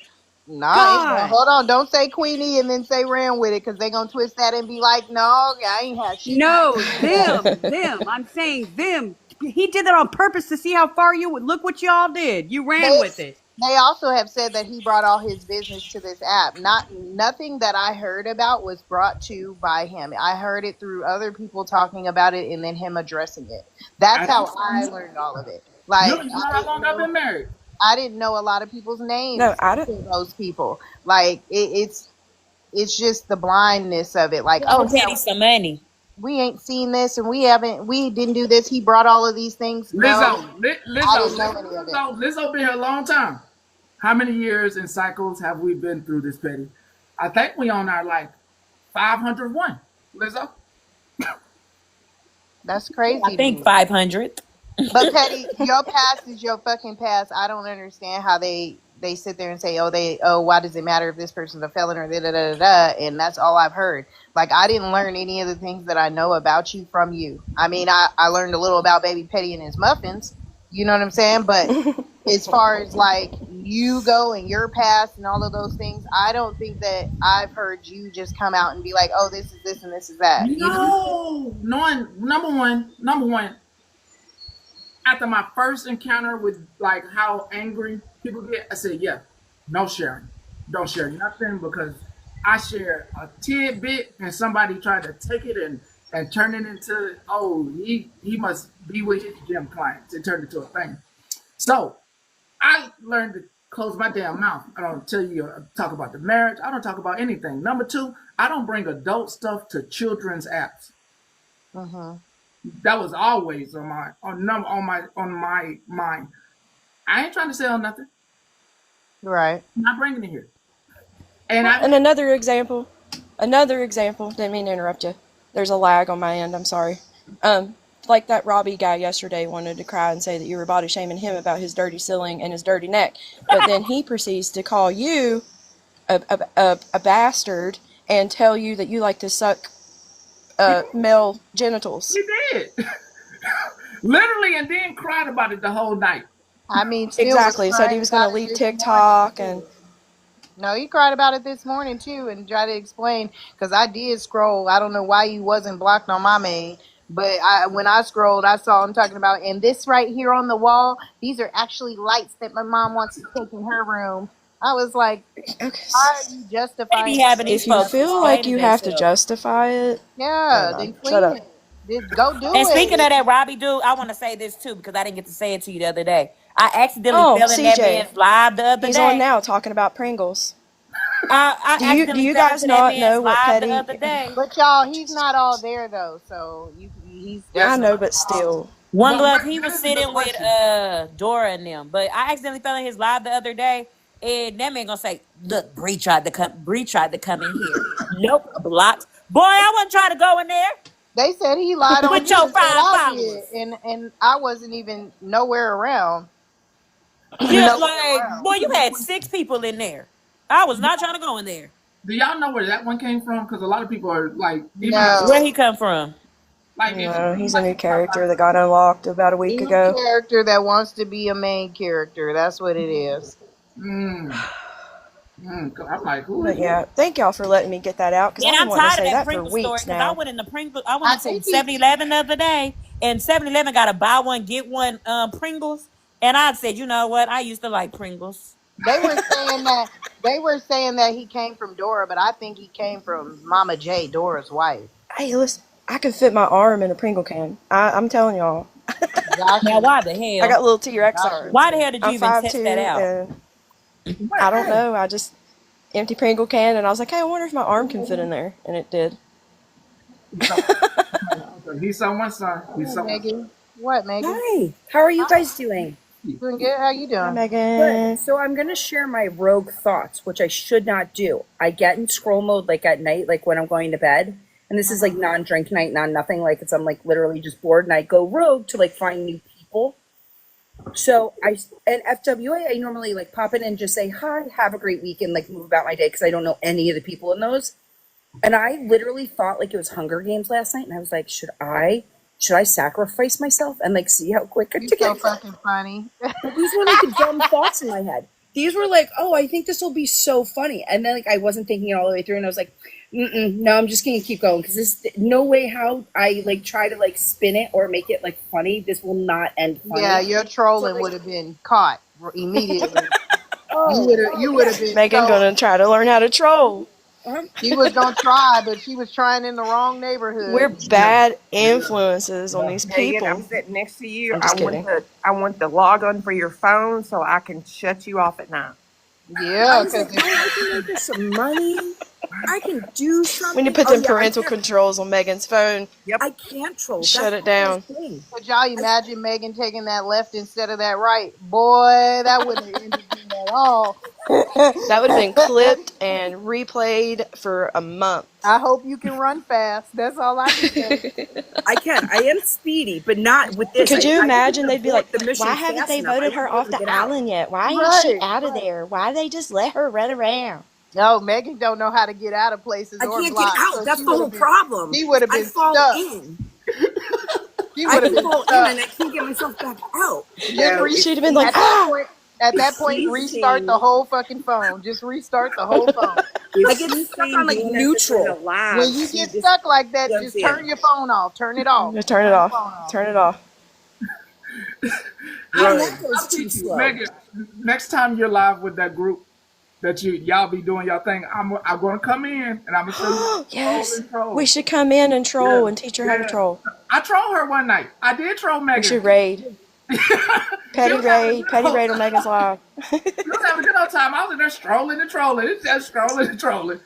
nah, God. hold on. Don't say Queenie and then say ran with it because they gonna twist that and be like, no, I ain't had shit to No, do with that. them. I'm saying them. He did that on purpose to see how far you would. Look what y'all did. You ran They with it. they also have said that he brought all his business to this app. Nothing that I heard about was brought to by him. I heard it through other people talking about it and then him addressing it. That's I how didn't. I learned all of it. You Like, don't know how long I've been married. I didn't know a lot of people's No, names I don't. to those people. Like, it's just the blindness of it. Like, oh Giving yeah, Petty some money. we ain't seen this and we didn't do this. He brought all of these things. No, Lizzo, I didn't know any of it. Lizzo been here a long time. How many years and cycles have we been through this, Petty? I think we on our like 501. Lizzo. That's I crazy to think me. 500. But Petty, your past is your fucking past. I don't understand how they sit there and say, why does it matter if this person's a felon or da da da da da? And that's all I've heard. Like, I didn't learn any of the things that I know about you from you. I mean, I learned a little about Baby Petty and his muffins. You know what I'm saying? But as far as like you go and your past and all of those things, I don't think that I've heard you just come out and be like, oh, this is this and this is that. You know? No, number one. After my first encounter with like how angry people get, I said, yeah, no sharing. Don't share nothing because I share a tidbit and somebody tried to take it and turn it into, oh, he must be with his gym clients. It turned into a thing. So I learned to close my damn mouth. I don't tell you talk about the marriage. I don't talk about anything. Number two, I don't bring adult stuff to children's apps. That was always on my mind. I ain't trying to sell nothing. Right. I'm not bringing it here. And another example. Didn't mean to interrupt you. There's a lag on my end. I'm sorry. like that Robbie guy yesterday wanted to cry and say that you were body shaming him about his dirty ceiling and his dirty neck, but then he proceeds to call you a bastard and tell you that you like to suck male genitals. He did. Literally, and then cried about it the whole night. I mean, still Exactly. was Said he crying was going to about it leave this TikTok morning, and. too. No, he cried about it this morning too, and tried to explain because I did scroll. I don't know why you wasn't blocked on my main, but when I scrolled, I saw him talking about, and this right here on the wall, these are actually lights that my mom wants to take in her room. I was like, Okay. why are you They be justifying having stuff these If that you folks doesn't feel like belong? explaining you have to themselves. justify it, never Yeah, then mind. Shut clean up. it. Just go do And speaking of it. that, Robbie dude, I want to say this too because I didn't get to say it to you the other day. I accidentally Oh, fell in that CJ. man's live the other He's on day. now talking about Pringles. I Do accidentally you fell guys into that not man's know what live the petty? other day. But y'all, he's not all there though, so he's I definitely know, but still. One But glove, he was that is a good sitting with question. Dora and them, but I accidentally fell in his live the other day, and that man gonna say, "Look, Bree tried to come in here. Nope, blocked. Boy, I wasn't trying to go in there They said he lied on with you your and said five I followers. did, and I wasn't even nowhere around. Yeah, Nowhere like around. boy, you had 6 people in there. I was not trying to go in there. Do y'all know where that one came from? Because a lot of people are like, even like, Where he No, come from? No, he's a like new character that got unlocked about a week new ago. character that wants to be a main character. That's what it is. I'm like, who But is yeah, thank y'all for letting me get that out because And I've been I'm wanting to tired of say that that for Pringle story weeks because I now. went into Pringle. I went I into think he. 7-Eleven the other day, and 7-Eleven got a buy one get one Pringles, and I said, you know what? I used to like Pringles. They were saying that he came from Dora, but I think he came from Mama J, Dora's wife. Hey, listen, I can fit my arm in a Pringle can. I'm telling y'all. Now, Joshua, why the I got hell? little T-Rex Joshua. arms. Why the hell did you I'm even test that 5'2", out? and I don't know. I just empty Pringle can, and I was like, hey, I wonder if my arm can fit in there, and it did. He's someone's son. He's Hey, someone's son. Megan. What, Megan? Hi, how are you Hi. guys doing? Doing good. How you Hi, doing? Good. Megan. So I'm gonna share my rogue thoughts, which I should not do. I get in scroll mode like at night, like when I'm going to bed, and this is like non-drink night, non-nothing. Like I'm like literally just bored, and I go rogue to like find new people. So and FWA, I normally like pop in and just say hi, have a great week, and like move about my day because I don't know any of the people in those. And I literally thought like it was Hunger Games last night, and I was like, should I sacrifice myself and like see how quick I You can so get? fucking funny. But these were like the dumb thoughts in my head. These were like, oh, I think this will be so funny, and then like I wasn't thinking it all the way through, and I was like, no, I'm just gonna keep going because this no way how I like try to like spin it or make it like funny. This will not end funny. Yeah, your So trolling like, would have been caught immediately. oh, You would have yeah. been Megan so. gonna try to learn how to troll. She was gonna try, but she was trying in the wrong We're neighborhood. bad influences on these Megan, I'm people. sitting next to you. I'm just kidding. I want the login for your phone so I can shut you off at night. I Yeah, was like, because oh, I can make us some money. I can do When something. you put Oh them yeah, parental controls on Megan's phone, I can't troll. shut That's it the whole down. thing. could y'all imagine Megan taking that left instead of that right? Boy, that wouldn't have ended good at all. That would have been clipped and replayed for a month. I hope you can run fast. That's all I can say. I can. I am speedy, but not with this. Could you I imagine? couldn't They'd be like, abort the mission why haven't fast they enough. I voted wouldn't her be able off to the get out. island yet? Why ain't she Right. out of there? Why they just let her run around? No, Megan don't know how to get out of places I or can't get block. out. So That's she the would whole have been. problem. She would have I been fall stuck. in. She I would have can been fall in stuck. and I can't get myself back out. Just So She'd have been like, at that ah! point. At that point, she's restart the saying, whole fucking phone. Just restart the whole phone. I If get she's stuck saying on like doing this in the neutral. lab, When you she get just stuck like that, does just the turn your phone off. Turn it off. Just turn it Turn the off. phone off. Turn it off. Even I'll that goes too teach you, slow. Megan. Next time you're live with that group that y'all be doing y'all thing, I'm gonna come in and I'm gonna show you how to troll Yes. and troll. We should come in and troll Yeah, and teach her how to yeah. troll. I trolled her one night. I did troll We Megan. should raid. She Petty was having a raid. good Petty old raid on time. Megan's Live. She was having a good old time. I was in there strolling and trolling. It's just strolling and trolling.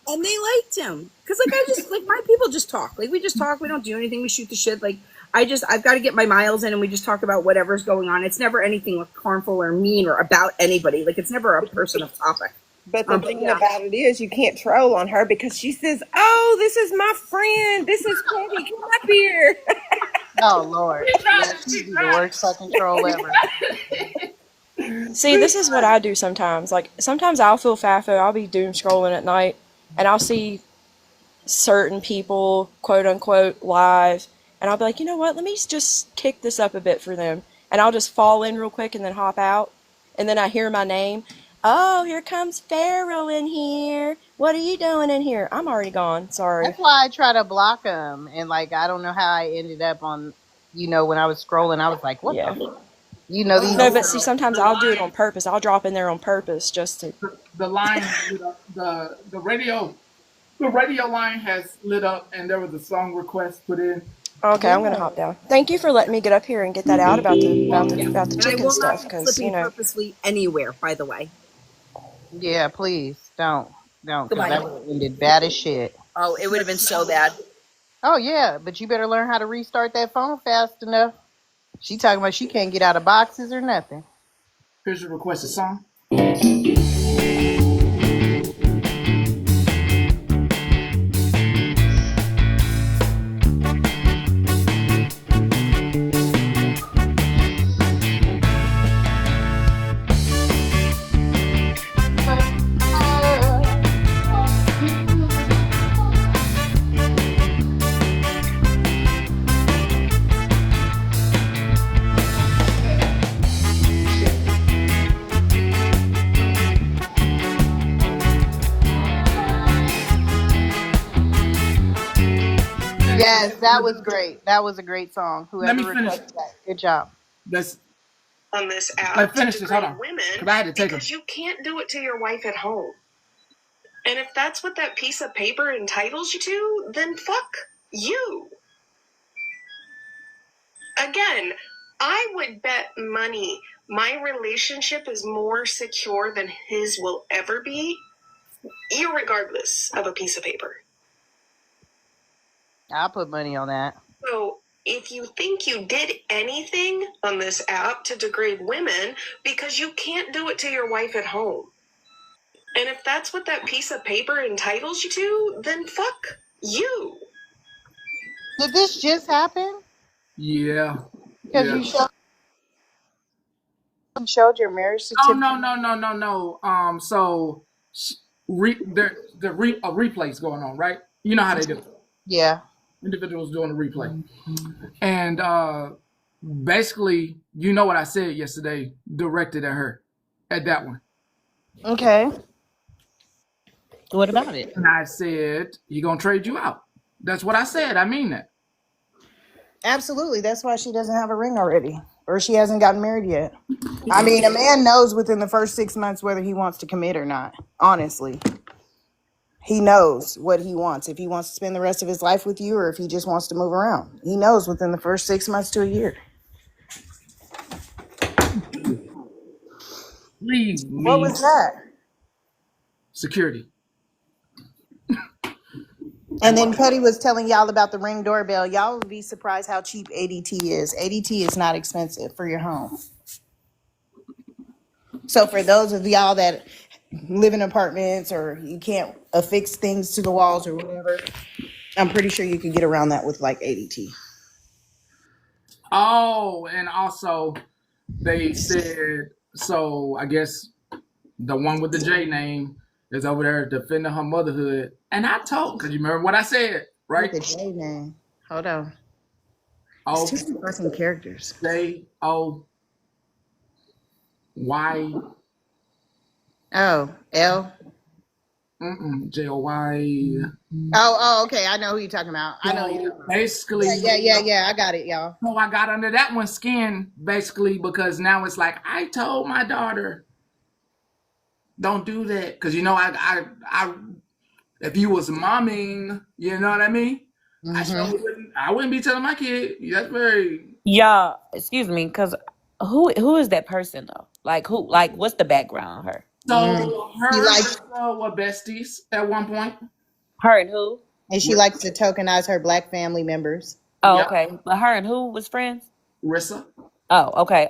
And they liked him. Because like I just like my people just talk. Like we just talk, we don't do anything, we shoot the shit. Like I've got to get my miles in and we just talk about whatever's going on. It's never anything like harmful or mean or about anybody. Like it's never a personal topic. But the thing about it is, you can't troll on her because she says, "Oh, this is my friend. This is Petty. Come up here." Oh Lord. She Yeah, tried. she'd She be the worst fucking troll ever. tried. See, this is what I do sometimes. Like, sometimes I'll feel FAFO. I'll be doom scrolling at night, and I'll see certain people, quote unquote, live, and I'll be like, you know what? Let me just kick this up a bit for them, and I'll just fall in real quick and then hop out, and then I hear my name. Oh, here comes Pharaoh in here. What are you doing in here? I'm already gone. Sorry. That's why I try to block them. And like, I don't know how I ended up on, when I was scrolling, I was like, what the Yeah. fuck? These. No, but see, Also, sometimes the I'll do it on line, purpose. I'll drop in there on purpose just to. the line has lit up. The radio, the radio line has lit up, and there was a song request put in. Okay, I'm gonna Yeah. hop down. Thank you for letting me get up here and get that out about the about the Yeah. about the And I chicken will not stuff, be because flipping purposely anywhere, by the way. Yeah, please don't. Don't, because Goodbye. that would have ended bad as shit. Oh, it would have been so bad. Oh, yeah, but you better learn how to restart that phone fast enough. She talking about she can't get out of boxes or nothing. Here's your requested song. Yes, that was great. That was a great song. Let Whoever me finish. requested that, good job. Let's On this app let to finish this. Hold degrade on, women because I had to take her. because you can't do it to your wife at home. And if that's what that piece of paper entitles you to, then fuck you. Again, I would bet money my relationship is more secure than his will ever be, irregardless of a piece of paper. I'll put money on that. So if you think you did anything on this app to degrade women because you can't do it to your wife at home, and if that's what that piece of paper entitles you to, then fuck you. Did this just happen? Yeah, Because yeah. you showed your marriage Oh certificate. no. So a replay's going on, right? You know how they do. Yeah. Individuals doing a replay, and basically, you know what I said yesterday, directed at her, at that one. Okay. What about it? And I said, "He gonna trade you out." That's what I said. I mean that. Absolutely. That's why she doesn't have a ring already. Or she hasn't gotten married yet. I mean, a man knows within the first 6 months whether he wants to commit or not. Honestly. He knows what he wants. If he wants to spend the rest of his life with you or if he just wants to move around. He knows within the first 6 months to a year. Leave What me was that? security. And then Petty was telling y'all about the Ring doorbell. Y'all would be surprised how cheap ADT is. ADT is not expensive for your home. So for those of y'all that live in apartments or you can't affix things to the walls or whatever, I'm pretty sure you could get around that with like ADT. Oh, and also they said, so I guess the one with the J name is over there defending her motherhood. And I told, because you remember what I said, right? With the J name. Hold on. O It's too many fucking characters. J O Y Oh, L. J O Y. Oh, okay. I know who you're talking about. I know who you're talking about. Basically, Yeah. I got it, y'all. so I got under that one's skin, basically, because now it's like I told my daughter, don't do that, because I if you was momming, you know what I mean. I wouldn't be telling my kid. That's very. Y'all, excuse me, because who is that person though? Like who? Like what's the background on her? So her He and likes, Rissa were besties at one point. Her and who? and she likes to tokenize her black family members. Oh, Yep, okay. But her and who was friends? Rissa. Oh, okay.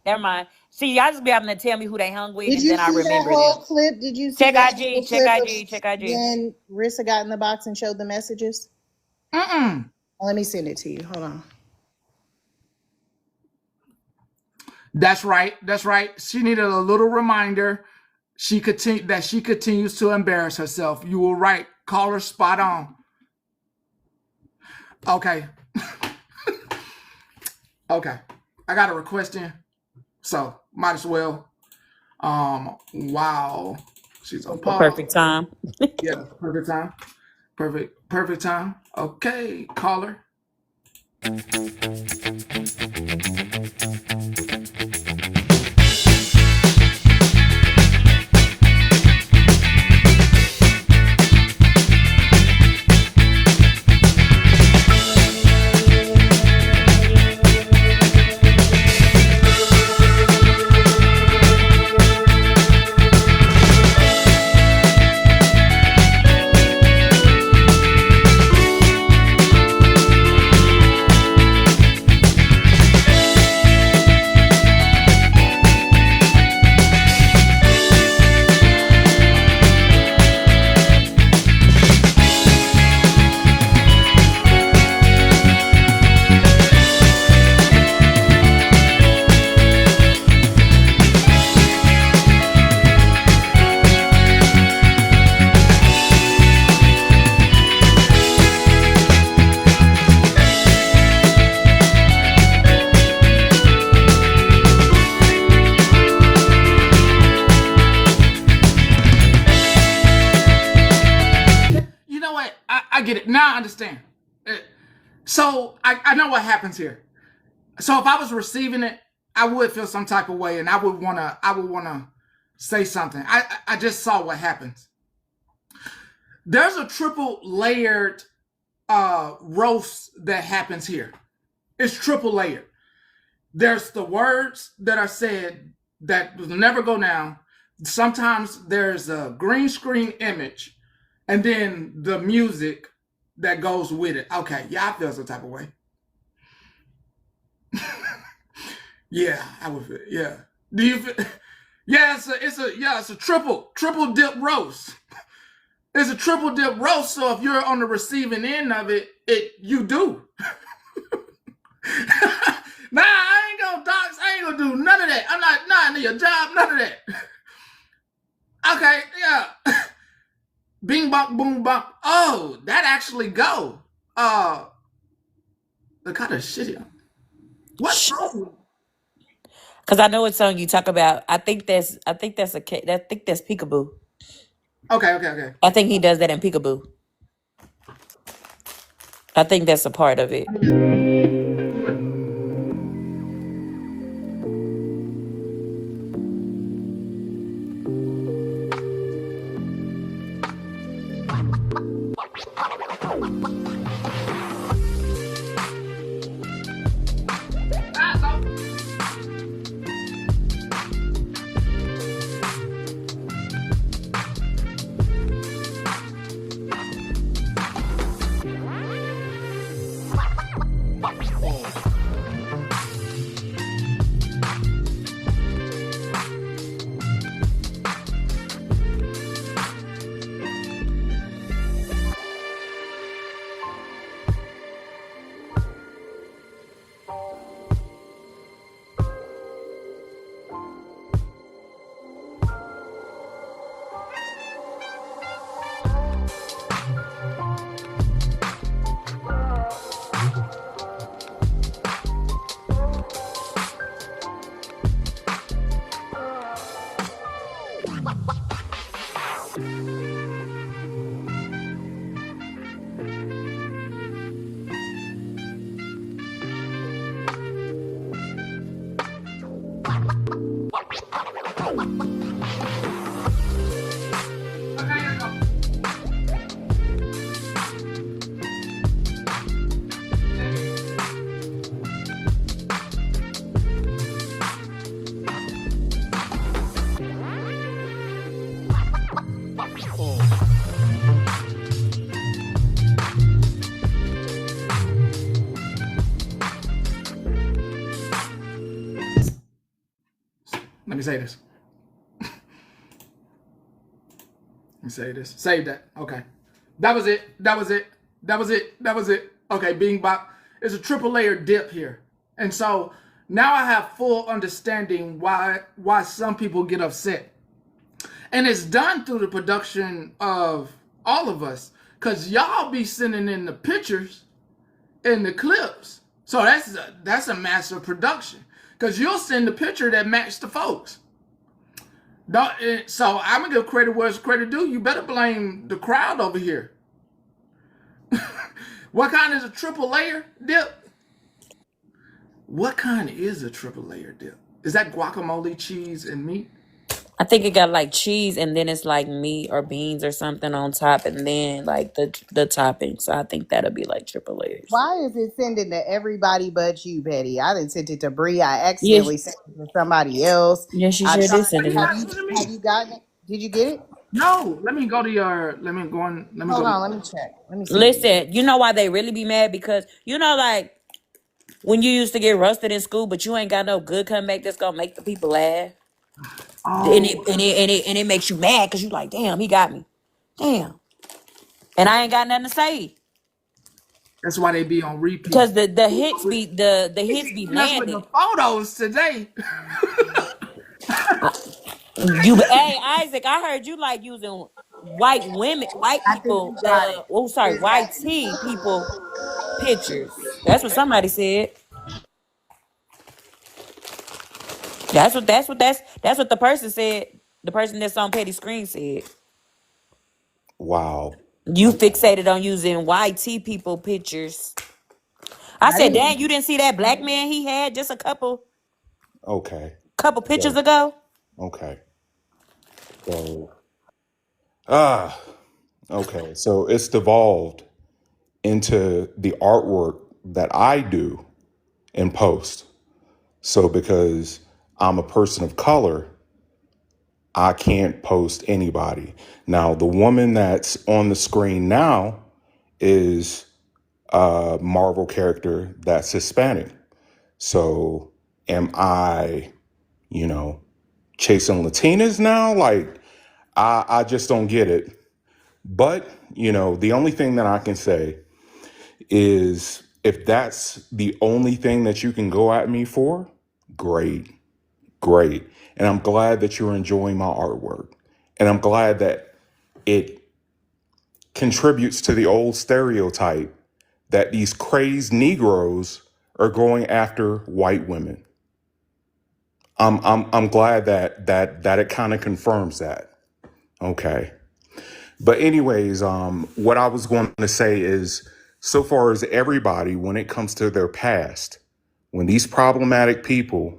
Never mind. See, y'all just be having to tell me who they hung with, Did and you then I see that remember whole them. clip? Did you see Check that IG, whole check clip of IG, check IG. when Rissa got in the box and showed the messages? Mm-mm. Let me send it to you. Hold on. That's right. That's right. She needed a little reminder. She continues to embarrass herself. You were right. Call her spot on. Okay. Okay. I got a request in, so might as well. Wow. She's on The pause. perfect time. Yeah, perfect time. Perfect time. Okay, caller. You know what? I get it. Now I understand. So I know what happens here. So if I was receiving it, I would feel some type of way, and I would wanna say something. I just saw what happens. There's a triple layered roast that happens here. It's triple layered. There's the words that are said that will never go down. Sometimes there's a green screen image, and then the music that goes with it. Okay, yeah, I feel some type of way. Yeah, I would feel. Yeah. Do you feel? Yeah, it's a triple dip roast. It's a triple dip roast. So if you're on the receiving end of it, you do. Nah, I ain't gonna dox. I ain't gonna do none of that. I'm not in your job. None of that. Okay, yeah. Bing bong boom bong. Oh, that actually go. The kind of shit here. What's wrong? Because I know what song you talk about. I think that's Peekaboo. Okay. I think he does that in Peekaboo. I think that's a part of it. Let me say this. Let me say this. Save that. Okay. That was it. Okay, Bing Bop. It's a triple layer dip here. And so Now I have full understanding why some people get upset. And it's done through the production of all of us. Cause y'all be sending in the pictures and the clips. So that's a master production. Cause you'll send the picture that match the folks. So I'm gonna give credit where it's credit due. You better blame the crowd over here. What kind is a triple layer dip? What kind is a triple layer dip? Is that guacamole, cheese, and meat? I think it got like cheese and then it's like meat or beans or something on top and then like the topping. So I think that'll be like triple layers. Why is it sending to everybody but you, Betty? I didn't send it to Bree. I Yeah, accidentally sent it to somebody else. yeah, she I sure tried. did send What it are you to me. asking to Have me? you gotten it? Did you get it? No. Let me go to your. Let me go on. Let me Hold go. on. Let me check. Let me see. Listen, you know why they really be mad? Because you know, like when you used to get rusted in school, but you ain't got no good comeback that's gonna make the people laugh. And Oh, it makes you mad because you like, damn, he got me. Damn. And I ain't got nothing to say. that's why they be on repeat. Because the hits be the hits be Hitting us with the landing. photos today. Hey Isaac, I heard you like using white I think people, you got it. white tea people pictures. That's what somebody said. That's what the person said. The person that's on Petty Screen said. Wow. You fixated on using white tea people pictures. I I said, didn't. dang, you didn't see that black man he had just a Okay. couple pictures So, ago? okay. So, ah, okay. So it's devolved into the artwork that I do in post. So because I'm a person of color, I can't post anybody. Now, the woman that's on the screen now is a Marvel character that's Hispanic. So am I, you know, chasing Latinas now? Like, I just don't get it. But, the only thing that I can say is if that's the only thing that you can go at me for, great, great. And I'm glad that you're enjoying my artwork. And I'm glad that it contributes to the old stereotype that these crazed Negroes are going after white women. I'm glad that it kind of confirms that. Okay. But anyways, what I was going to say is, so far as everybody, when it comes to their past, when these problematic people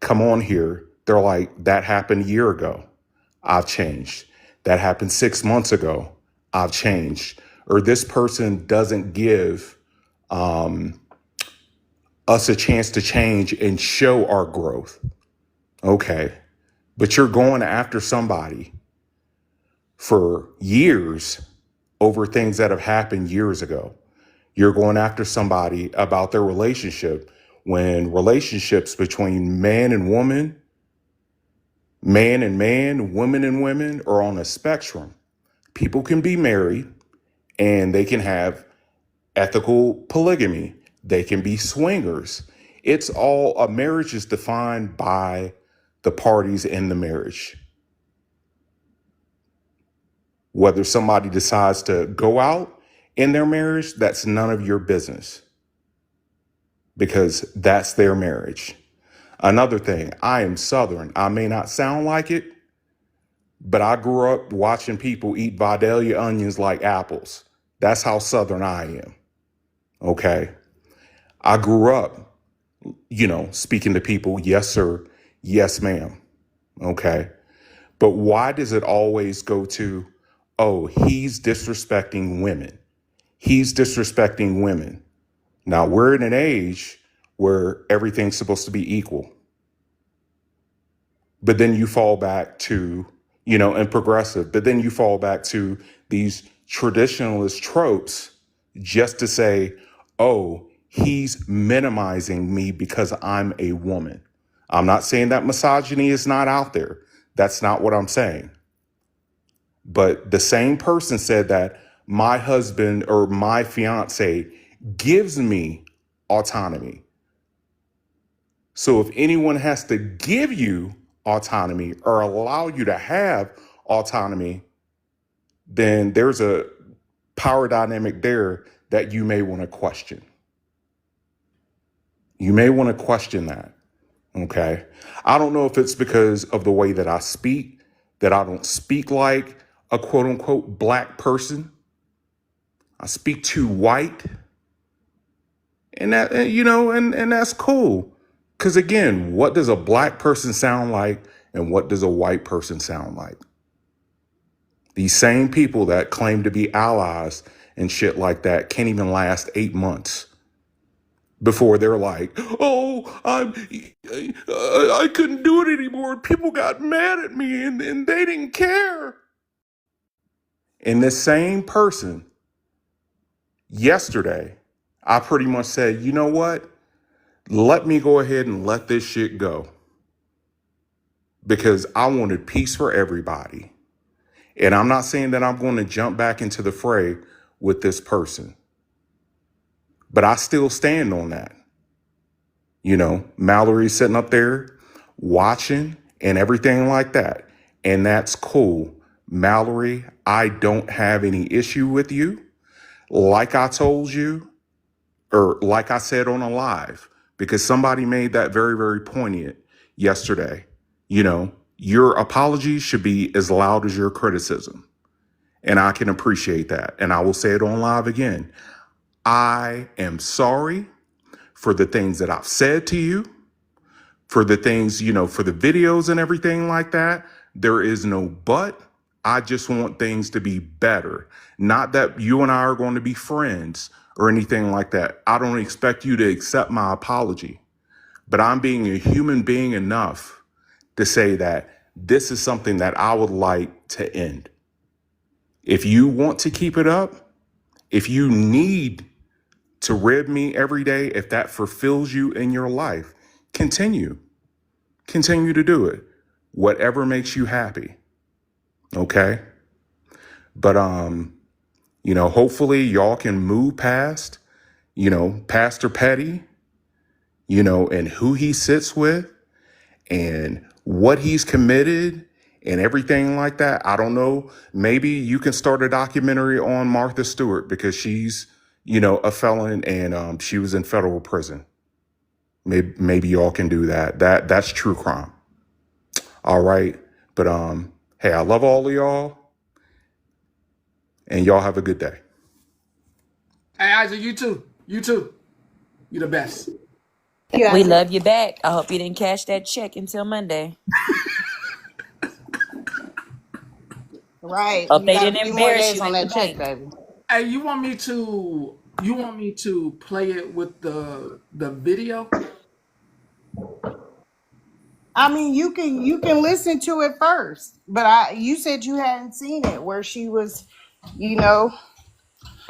come on here, they're like, that happened a year ago. I've changed. That happened 6 months ago. I've changed. Or this person doesn't give us a chance to change and show our growth. Okay. But you're going after somebody for years over things that have happened years ago. You're going after somebody about their relationship when relationships between man and woman, man and man, women and women are on a spectrum. People can be married and they can have ethical polygamy. They can be swingers. It's all, a marriage is defined by the parties in the marriage. Whether somebody decides to go out in their marriage, that's none of your business because that's their marriage. Another thing, I am Southern. I may not sound like it, but I grew up watching people eat Vidalia onions like apples. That's how Southern I am. Okay. I grew up, speaking to people, yes, sir, yes, ma'am. Okay. But why does it always go to, oh, he's disrespecting women? He's disrespecting women. Now we're in an age where everything's supposed to be equal. But then you fall back to, and progressive, but then you fall back to these traditionalist tropes just to say, oh, he's minimizing me because I'm a woman. I'm not saying that misogyny is not out there. That's not what I'm saying. But the same person said that my husband or my fiance gives me autonomy. So if anyone has to give you autonomy or allow you to have autonomy, then there's a power dynamic there that you may want to question. You may want to question that. Okay. I don't know if it's because of the way that I speak, that I don't speak like a quote unquote black person. I speak too white. And that, and that's cool. Because again, what does a black person sound like and what does a white person sound like? These same people that claim to be allies and shit like that can't even last 8 months before they're like, oh, I couldn't do it anymore. People got mad at me and they didn't care. And this same person yesterday, I pretty much said, you know what? Let me go ahead and let this shit go. Because I wanted peace for everybody. And I'm not saying that I'm going to jump back into the fray with this person. But I still stand on that. Mallory's sitting up there watching and everything like that. And that's cool. Mallory, I don't have any issue with you. Like I told you, or like I said on a live, because somebody made that very, very poignant yesterday. Your apologies should be as loud as your criticism. And I can appreciate that. And I will say it on live again. I am sorry for the things that I've said to you, for the things, for the videos and everything like that. There is no but. I just want things to be better. Not that you and I are going to be friends or anything like that. I don't expect you to accept my apology, but I'm being a human being enough to say that this is something that I would like to end. If you want to keep it up, if you need to rib me every day, if that fulfills you in your life, continue to do it. Whatever makes you happy. Okay. But, hopefully y'all can move past, Pastor Petty, and who he sits with and what he's committed and everything like that. I don't know. Maybe you can start a documentary on Martha Stewart because she's, a felon and she was in federal prison. Maybe y'all can do that. That's true crime. All right. But hey, I love all of y'all. And y'all have a good day. Hey, Isaac, you too. You too. You're the best. We love you back. I hope you didn't cash that check until Monday. Right. Hope You they got a didn't few more embarrass days you on at the that check, bank. baby. Hey, you want me to play it with the video? I mean, you can listen to it first, but you said you hadn't seen it where she was, you know,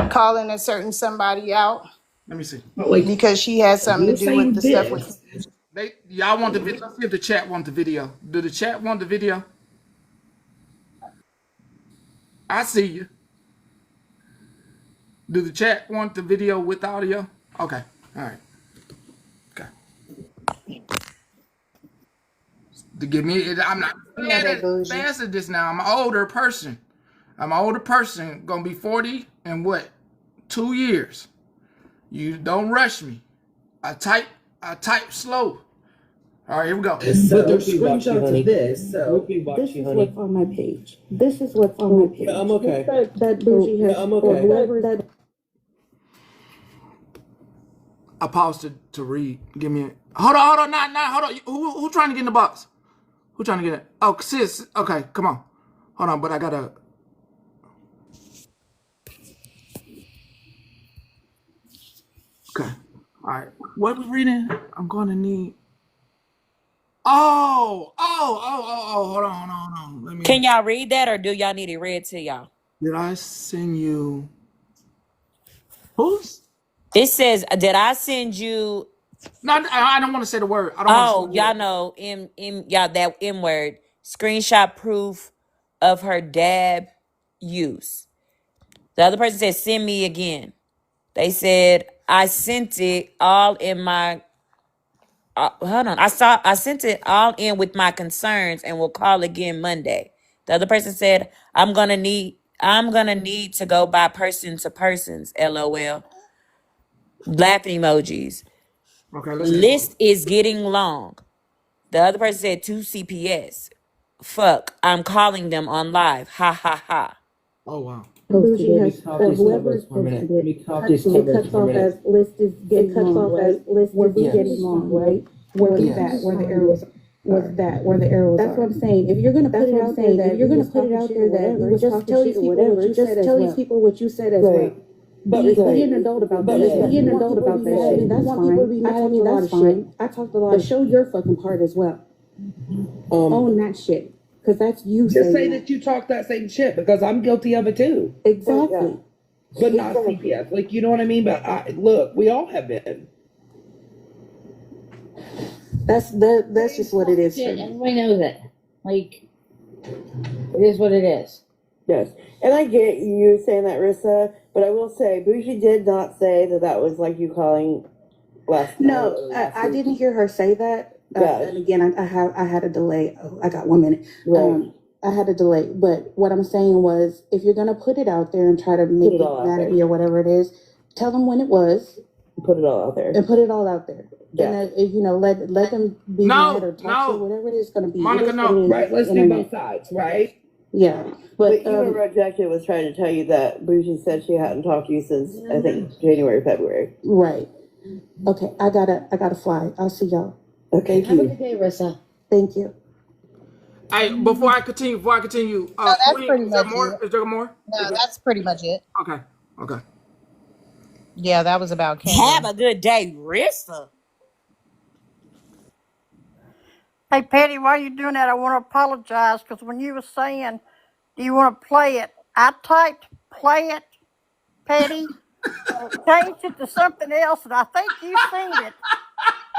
calling a certain somebody out Let me see. because she had something to do with the stuff with. Y'all want the video? Let's see if the chat want the video. Do the chat want the video? I see you. Do the chat want the video with audio? Okay. All right. Okay. To give me, I'm not You know they bougie. fast at this now. I'm an older person. Gonna be 40 in what? 2 years. You don't rush me. I type slow. All right, here we go. But there's screenshots of this, so this is what's on my page. This is what's on my page. Yeah, I'm okay. That bougie has, I'm okay. Or whoever that. I paused to read. Give me a hold on, not hold on. Who trying to get in the box? Who trying to get it? Oh, sis. Okay, come on. Hold on, but I gotta. Okay. All right. What we reading? I'm gonna need. Oh. Hold on. Let me. Can y'all read that or do y'all need it read to y'all? Did I send you? Who's? It says, did I send you? No, I don't want to say the word. I don't want to say the Y'all word. know y'all that M word. Screenshot proof of her dab use. The other person said, send me again. They said, I sent it all in my hold on. I sent it all in with my concerns and will call again Monday. The other person said, I'm gonna need to go by person to persons. LOL. Laughing emojis. Okay, let's get. List is getting long. The other person said 2 CPS. Fuck. I'm calling them on live. Ha ha ha. Oh wow. Bougie has, or whoever is posted it, it cuts off as list is getting long, right? List is getting long, right? Where the arrows where the arrows are. That's what I'm saying. If you're gonna put it out there that you're gonna put it out there that you just tell these people what you said as well. Just tell these people what you said as well. But be an adult about that shit. Be an adult about that shit. That's fine. I mean, that's fine. I talked a lot of shit. But show your fucking part as well. Own that shit. Because that's you just say that you talk that same shit, because I'm guilty of it too. Exactly. But not CPS. Like, you know what I mean? But look, we all have been. That's just what it is. Shit, everybody knows it. Like, it is what it is. Yes. And I get you saying that, Rissa, but I will say, Bougie did not say that was like you calling last No, I didn't hear her say that. And again, I had a delay. Oh, I got 1 minute. Right. I had a delay. But what I'm saying was, if you're going to put it out there and try to make it mad at me or whatever it is, tell them when it was. Put it all out there. And put it all out there. Yeah. And, you know, let them be mad or talk shit, whatever it is going to be. Monica, no. Right, let's do both sides, right? Yeah. But you remember Jackie was trying to tell you that Bougie said she hadn't talked to you since, I think, January, February. Right. Okay, I gotta fly. I'll see y'all. Okay, Have a good day, Rissa. Thank you. Hey, before I continue, no, that's pretty is there much more? it. Is there more? No, that's pretty much it. Okay. Yeah, that was about Kendra. Have a good day, Rissa. Hey, Patty, while you're doing that, I want to apologize because when you were saying, do you want to play it? I typed play it, Patty, changed it to something else, and I think you seen it.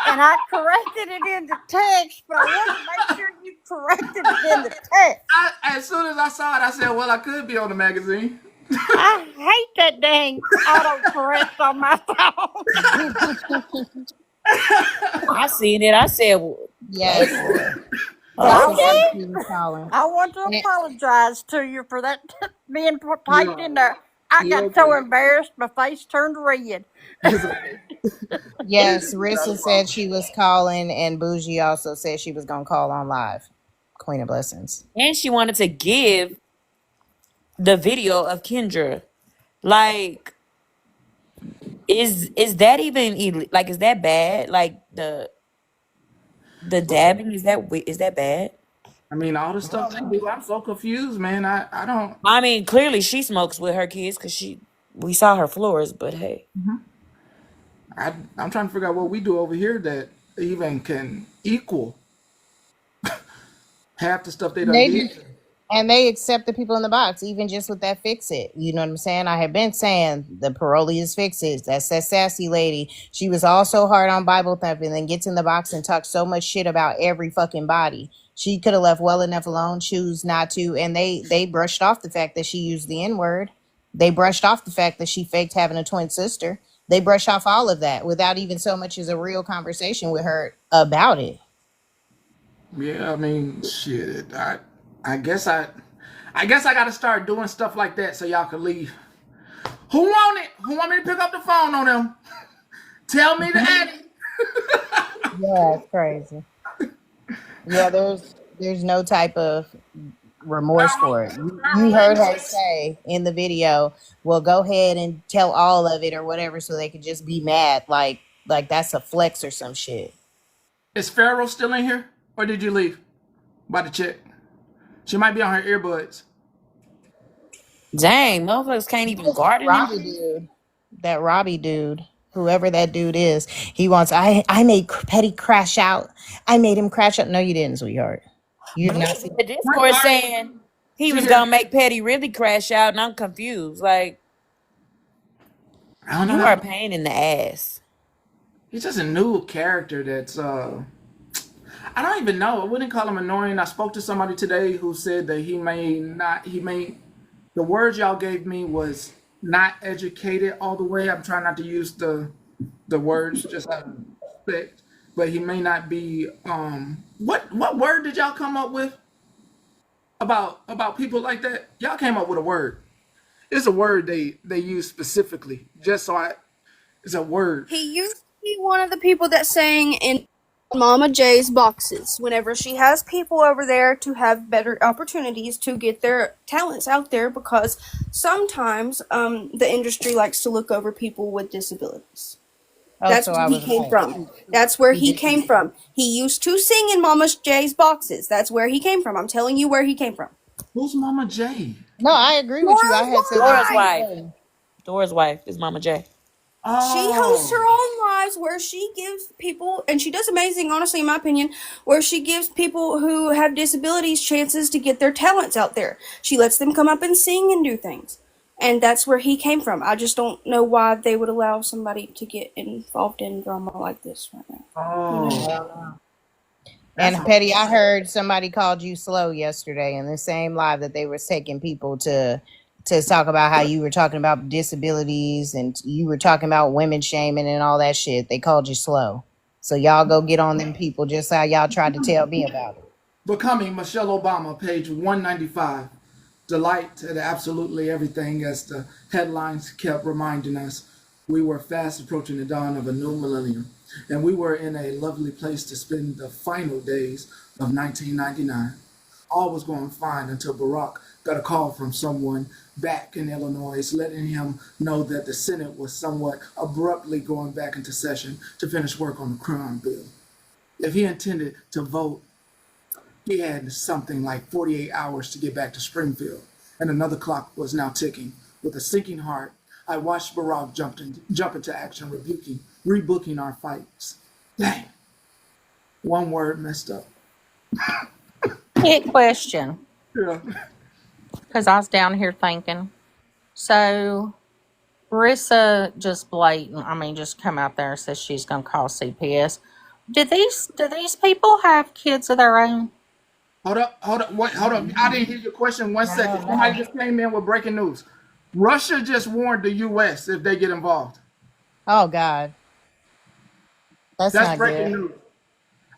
And I corrected it in the text, but I wanted to make sure you corrected it in the text. As soon as I saw it, I said, well, I could be on the magazine. I hate that dang autocorrect on my phone. I seen it. I said, yes. I want to apologize to you for that being typed in there. I got so embarrassed, my face turned red. Yes, Rissa said she was calling, and Bougie also said she was gonna call on live. Queen of Blessings. and she wanted to give the video of Kendra. Like, is that even like, is that bad? Like the dabbing, is that bad? I mean, all the stuff they do, I'm so confused, man. I don't. I mean, clearly she smokes with her kids because we saw her floors, but hey. I'm trying to figure out what we do over here that even can equal half the stuff they done did. And they accept the people in the box, even just with that fix it. You know what I'm saying? I have been saying the parolee is fix it. That's that sassy lady. She was also hard on Bible thumping, then gets in the box and talks so much shit about every fucking body. She could have left well enough alone, choose not to. And they brushed off the fact that she used the N-word. They brushed off the fact that she faked having a twin sister. They brushed off all of that without even so much as a real conversation with her about it. Yeah, I mean, shit. I guess I got to start doing stuff like that so y'all can leave. Who want it? Who want me to pick up the phone on them? Tell me to add it. Yeah, it's crazy. Yeah, there's no type of remorse for it. You heard her say in the video, well, go ahead and tell all of it or whatever so they could just be mad. Like that's a flex or some shit. Is Pharaoh still in here? Or did you leave? About to check. She might be on her earbuds. Dang, motherfuckers can't even guard it. That Robbie dude, whoever that dude is, he wants. I made Petty crash out. I made him crash out. No, you didn't, sweetheart. You did not see the Discord saying he was gonna make Petty really crash out, and I'm confused. Like, I don't know. You are a pain in the ass. He's just a new character that's I don't even know. I wouldn't call him annoying. I spoke to somebody today who said that the words y'all gave me was not educated all the way. I'm trying not to use the words just out of respect. but he may not be. What word did y'all come up with about people like that? Y'all came up with a word. It's a word they use specifically. Just so I, it's a word. He used to be one of the people that sang in Mama J's boxes whenever she has people over there to have better opportunities to get their talents out there, because sometimes the industry likes to look over people with disabilities. Oh, That's so where I he was came right. from. That's where he came from. He used to sing in Mama J's boxes. That's where he came from. I'm telling you where he came from. Who's Mama J? No, I agree with you. I Laura's had said the Dora's same wife. wife. thing. Dora's wife is Mama J. She hosts Oh, her own lives where she gives people, and she does amazing, honestly, in my opinion, where she gives people who have disabilities chances to get their talents out there. She lets them come up and sing and do things. And that's where he came from. I just don't know why they would allow somebody to get involved in drama like this right now. oh, that's And Petty, I heard somebody called you slow yesterday in the same live that they were taking people to talk about how you were talking about disabilities and you were talking about women shaming and all that shit. They called you slow. So y'all go get on them people just how y'all tried to tell me about it. Becoming Michelle Obama, page 195. Delight at absolutely everything, as the headlines kept reminding us. We were fast approaching the dawn of a new millennium, and we were in a lovely place to spend the final days of 1999. All was going fine until Barack got a call from someone back in Illinois letting him know that the Senate was somewhat abruptly going back into session to finish work on the crime bill. If he intended to vote, he had something like 48 hours to get back to Springfield, and another clock was now ticking. With a sinking heart, I watched Barack jump into action, rebooking our fights. Dang, one word messed up. Hit question, Yeah. because I was down here thinking. So Marissa just blatant, I mean, just come out there and says she's going to call CPS. Do these people have kids of their own? Hold up, wait, hold up. I didn't hear your question. 1 second. Somebody just came in with breaking news. Russia just warned the U.S. if they get involved. Oh God. That's That's not breaking good. news.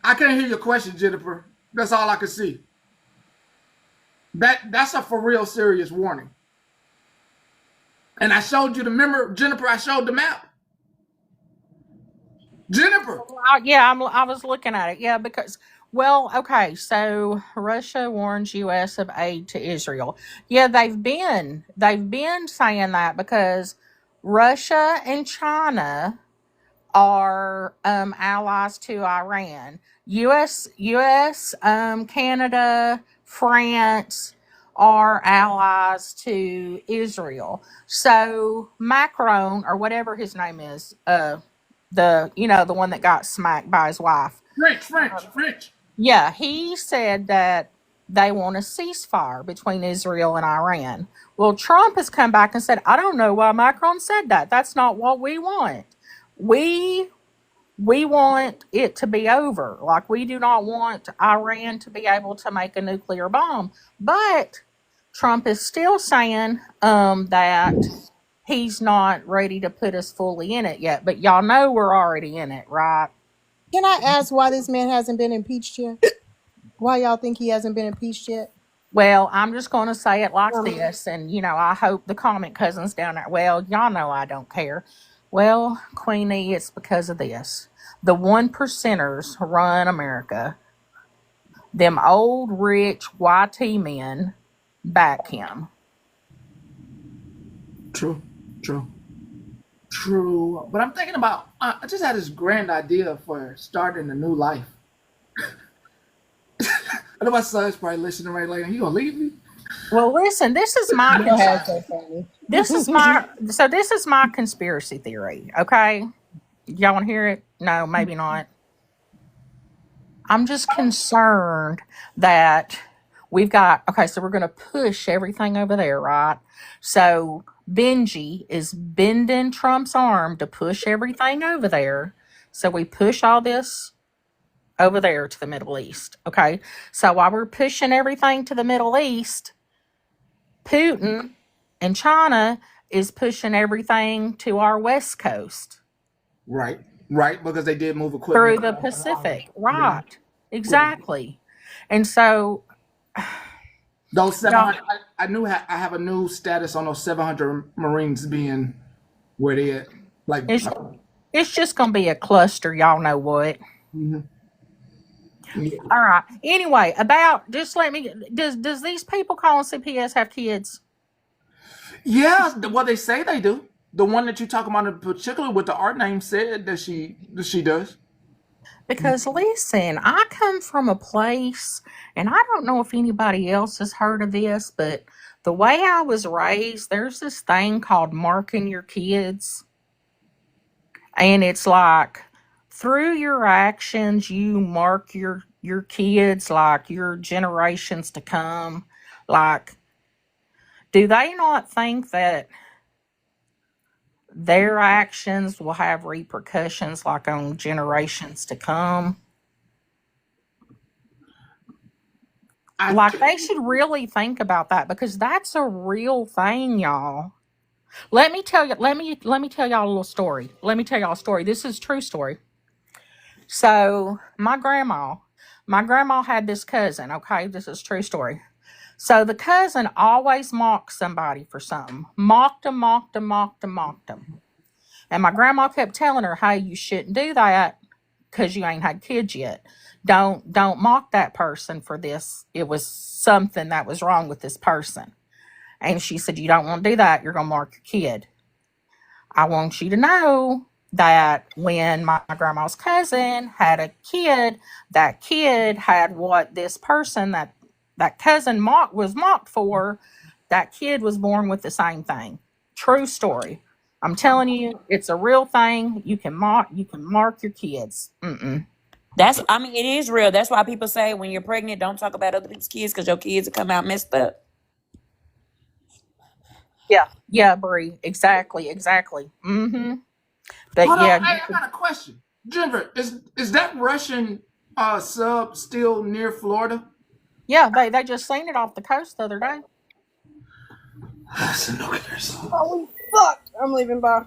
I couldn't hear your question, Jennifer. That's all I could see. That's a for real serious warning. And I showed you the remember, Jennifer, I showed the map. Jennifer. Yeah, I was looking at it. Yeah, because, well, okay, so Russia warns U.S. of aid to Israel. Yeah, they've been saying that because Russia and China are allies to Iran. U.S. Canada, France are allies to Israel. So Macron, or whatever his name is, the one that got smacked by his wife. French. Yeah, he said that they want a ceasefire between Israel and Iran. Well, Trump has come back and said, I don't know why Macron said that. That's not what we want. We want it to be over. Like, we do not want Iran to be able to make a nuclear bomb. But Trump is still saying that he's not ready to put us fully in it yet. But y'all know we're already in it, right? Can I ask why this man hasn't been impeached yet? Why y'all think he hasn't been impeached yet? Well, I'm just going to say it like this, and I hope the comment cousins down there. Well, y'all know I don't care. Well, Queenie, it's because of this. The one percenters run America. Them old rich YT men back him. True. But I'm thinking about, I just had this grand idea for starting a new life. I know my son's probably listening right now. You gonna leave me? Well, listen, this is my You know how it's so funny. this is my conspiracy theory. Okay, y'all want to hear it? No, maybe not. I'm just concerned that we've got, okay, so we're going to push everything over there, right? So Benji is bending Trump's arm to push everything over there. So we push all this over there to the Middle East. Okay. So while we're pushing everything to the Middle East, Putin and China is pushing everything to our West Coast. Right. Right, because they did move through equipment the across the highway. Pacific. Yeah. Right. Exactly. And so, Those y'all, 700, I knew I have a new status on those 700 Marines being where they at. Like, it's it's just gonna be a cluster, y'all know what. mhm. All right. Anyway, about just let me does these people calling CPS have kids? Yeah, well, they say they do. The one that you talk about in particular with the art name said that she does. Because listen, I come from a place, and I don't know if anybody else has heard of this, but the way I was raised, there's this thing called marking your kids. And it's like through your actions, you mark your kids, like your generations to come. Like, do they not think that their actions will have repercussions like on generations to come? Like they should really think about that because that's a real thing, y'all. Let me tell you, let me tell y'all a little story. Let me tell y'all a story. This is a true story. So my grandma had this cousin, okay? This is a true story. So the cousin always mocked somebody for something. Mocked them, mocked them, mocked them, mocked them. And my grandma kept telling her, hey, you shouldn't do that because you ain't had kids yet. Don't mock that person for this. It was something that was wrong with this person. And she said, you don't want to do that. You're going to mark your kid. I want you to know that when my grandma's cousin had a kid, that kid had what this person that cousin was mocked for. That kid was born with the same thing. True story. I'm telling you, it's a real thing. You can mark your kids. I mean, it is real. That's why people say when you're pregnant, don't talk about other people's kids because your kids will come out messed up. Yeah, Bree. Exactly. But Hold yeah, on, hey, I got a question. Jennifer, is that Russian sub still near Florida? yeah, they just seen it off the coast the other day. Holy fuck! I'm leaving. Bye.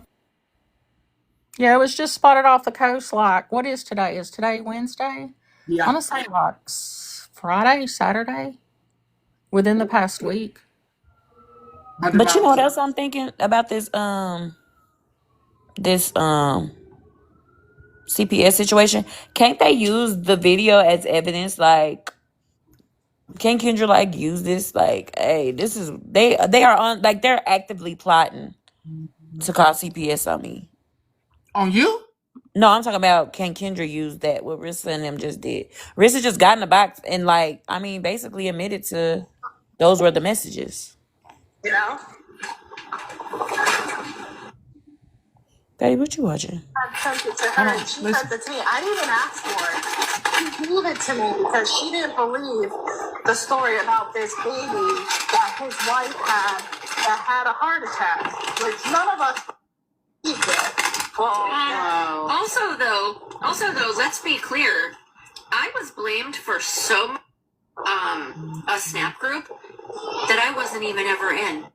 Yeah, it was just spotted off the coast. Like, what is today? Is today Wednesday? Yeah. I want to say like Friday, Saturday, within the past week. But you know what else I'm thinking about this CPS situation? Can't they use the video as evidence? Like, can Kendra like use this? Like, hey, this is they are on like they're actively plotting to call CPS on me. On you? No, I'm talking about can Kendra use that? What Rissa and them just did. Rissa just got in the box and like, I mean, basically admitted to those were the messages. You know? Baby, what you watching? I sent it to her and she sent it to me. I didn't even ask for it. She gave it to me because she didn't believe the story about this baby that his wife had that had a heart attack, which none of us believed it. Wow. Also though, let's be clear. I was blamed for a snap group that I wasn't even ever in.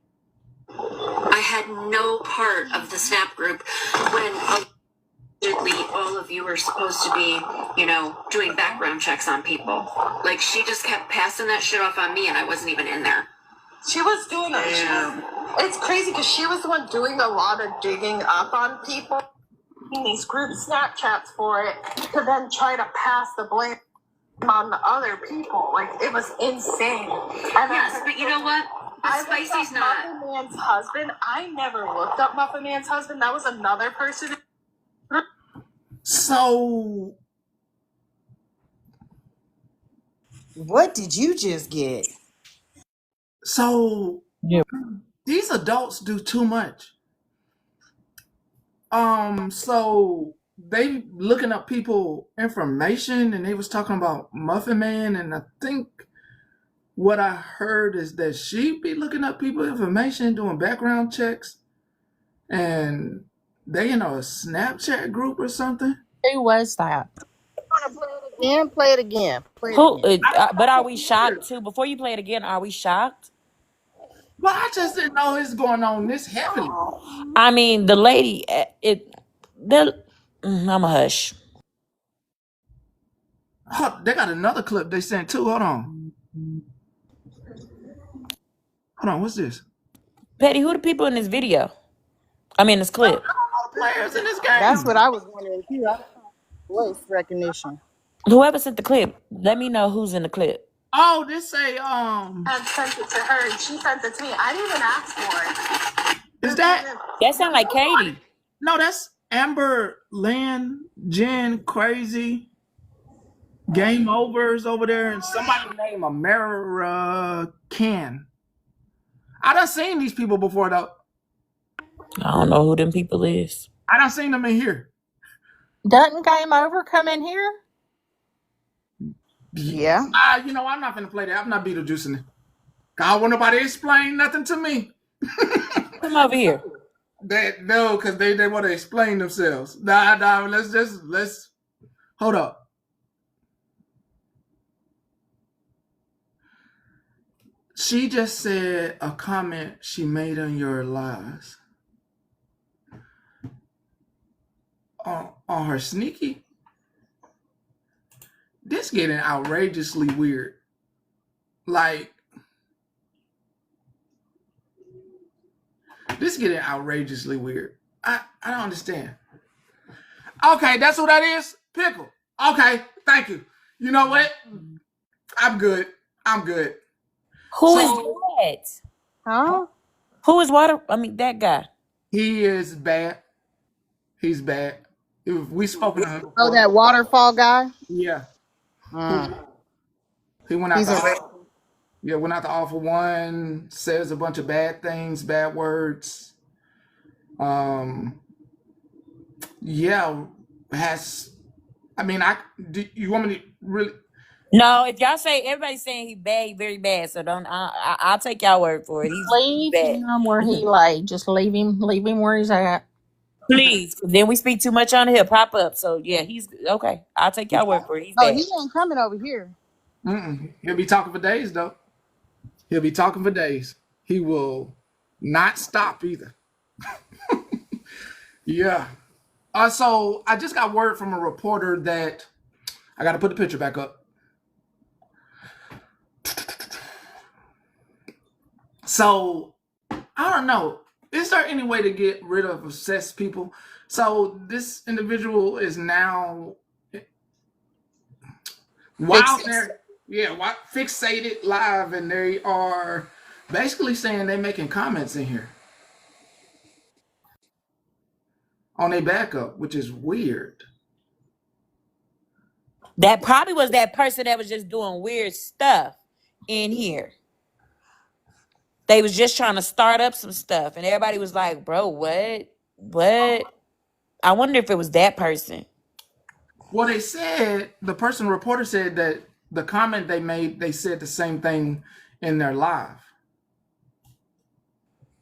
I had no part of the snap group when allegedly all of you were supposed to be, doing background checks on people. Like, she just kept passing that shit off on me and I wasn't even in there. She was doing it. It's crazy because she was the one doing a lot of digging up on people in these group Snapchats for it to then try to pass the blame on the other people. Like, it was insane. And yes, but you know what? Spicy's not Muffin Man's husband. I never looked up Muffin Man's husband. That was another person. So, what did you just get? So, these adults do too much. So they looking up people information, and they was talking about Muffin Man, and I think what I heard is that she be looking up people information, doing background checks, and they in a Snapchat group or something. Who was that? Play it again. But are we shocked too? Before you play it again, are we shocked? Well, I just didn't know it's going on this heavily. I mean, the lady, I'm a hush. Oh, they got another clip they sent too. Hold on. Hold on. What's this? Petty, who the people in this video? I mean, this clip. All the players in this That's game. what I was wondering too. I voice recognition. Whoever sent the clip, let me know who's in the clip. Oh, this say And sent it to her, and she sent it to me. I didn't even ask for it. Is that? That sound like Katie. No, that's Amber, Lynn, Jen, Crazy. Game Overs over there, and somebody named American. I done seen these people before though. I don't know who them people is. I done seen them in here. Doesn't Game Over come in here? Yeah. You know, I'm not gonna play that. I'm not Beetlejuicing it. I don't want nobody to explain nothing to me. Come over here. No, because they want to explain themselves. Nah, let's hold up. She just said a comment she made on your lives. On her sneaky. This getting outrageously weird. Like, this getting outrageously weird. I don't understand. Okay, that's what that is? Pickle. Okay, thank you. You know what? I'm good. Who is that? Huh? Who is that guy? He is bad. He's bad. We spoken to him before. Oh, that waterfall guy? Yeah. He went out went out to All for One, says a bunch of bad things, bad words. Yeah, do you want me to really? No, if y'all say everybody's saying he bad, he very bad. So don't. I'll take y'all word for it. He's Leave bad. him where he lay. Just leave him where he's at. Please, then we speak too much on it, he'll pop up. So yeah, he's okay. I'll take y'all word for it. He's bad. He ain't coming over here. He'll be talking for days though. He'll be talking for days. He will not stop either. Yeah. So I just got word from a reporter that I got to put the picture back up. So I don't know. Is there any way to get rid of obsessed people? So this individual is now fixated live, and they are basically saying they're making comments in here on a backup, which is weird. That probably was that person that was just doing weird stuff in here. They was just trying to start up some stuff, and everybody was like, "Bro, what? I wonder if it was that person." Well, they said reporter said that the comment they made, they said the same thing in their live.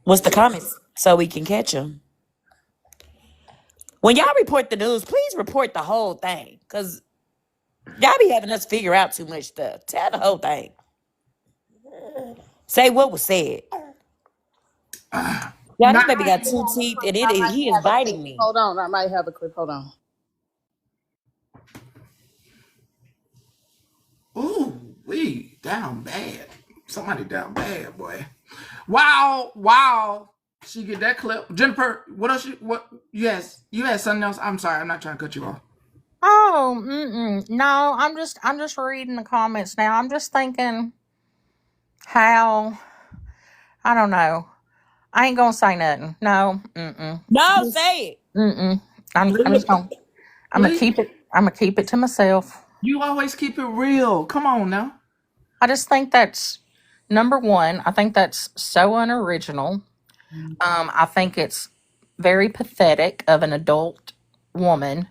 What's the comments so we can catch them? When y'all report the news, please report the whole thing, because y'all be having us figure out too much stuff. Tell the whole thing. Say what was said. Y'all, this baby got 2 teeth, and he is biting me. Hold on, I might have a clip. Hold on. Ooh, we down bad. Somebody down bad, boy. Wow. She get that clip. Jennifer, what else? You had something else? I'm sorry, I'm not trying to cut you off. Oh, no, I'm just reading the comments now. I'm just thinking how, I don't know. I ain't gonna say nothing. No, No, say it. I'm gonna keep it to myself. You always keep it real. Come on now. I just think that's number one. I think that's so unoriginal. I think it's very pathetic of an adult woman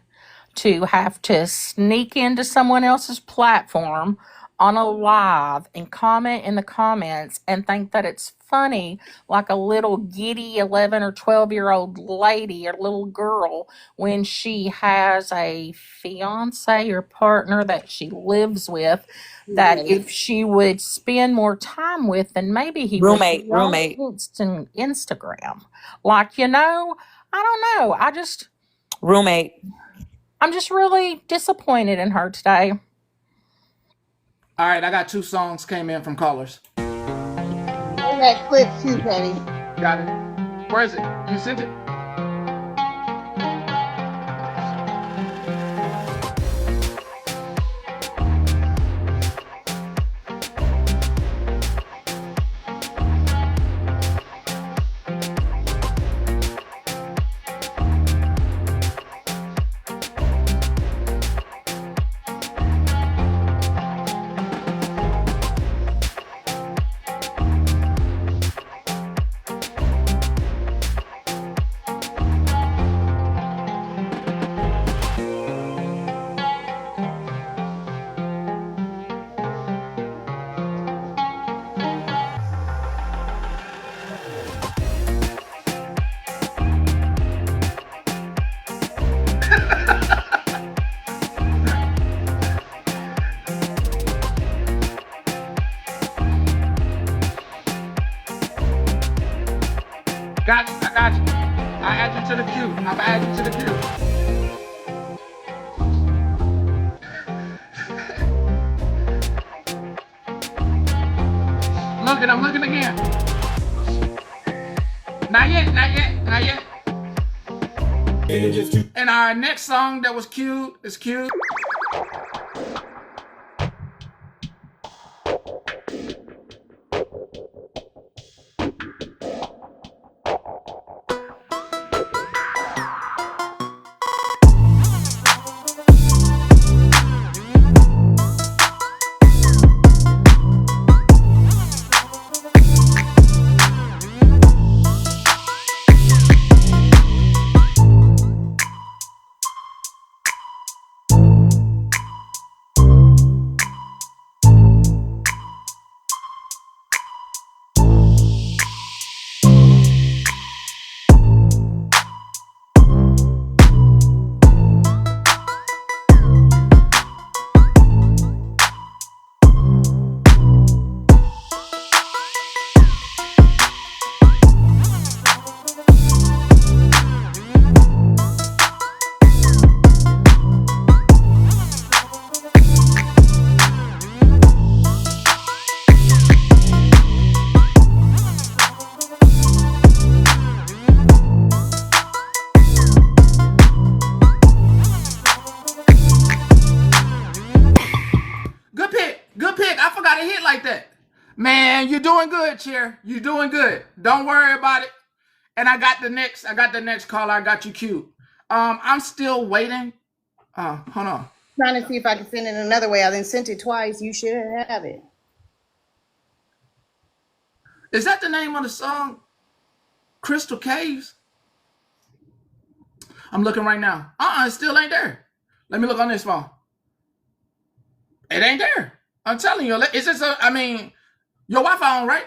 to have to sneak into someone else's platform on a live and comment in the comments and think that it's funny, like a little giddy 11 or 12-year-old lady or little girl, when she has a fiance or partner that she lives with, that if she would spend more time with, then maybe he would be on Instagram. Like, I don't know. Roommate. I'm just really disappointed in her today. All right, I got 2 songs came in from callers. Play that clip too, Petty. Got it. Where is it? You sent it? Got you. I got you. I add you to the queue. I'm adding you to the queue. Looking, I'm looking again. Not yet, not yet, not yet. And our next song that was queued is queued. Good pick. Good pick. I forgot to hit like that. Man, you're doing good, Chair. You're doing good. Don't worry about it. And I got the next caller. I got you queued. I'm still waiting. Hold on. Trying to see if I can send it another way. I then sent it twice. You should have it. Is that the name of the song? Crystal Caves? I'm looking right now. It still ain't there. Let me look on this phone. It ain't there. I'm telling you. Is this your Wi-Fi on, right?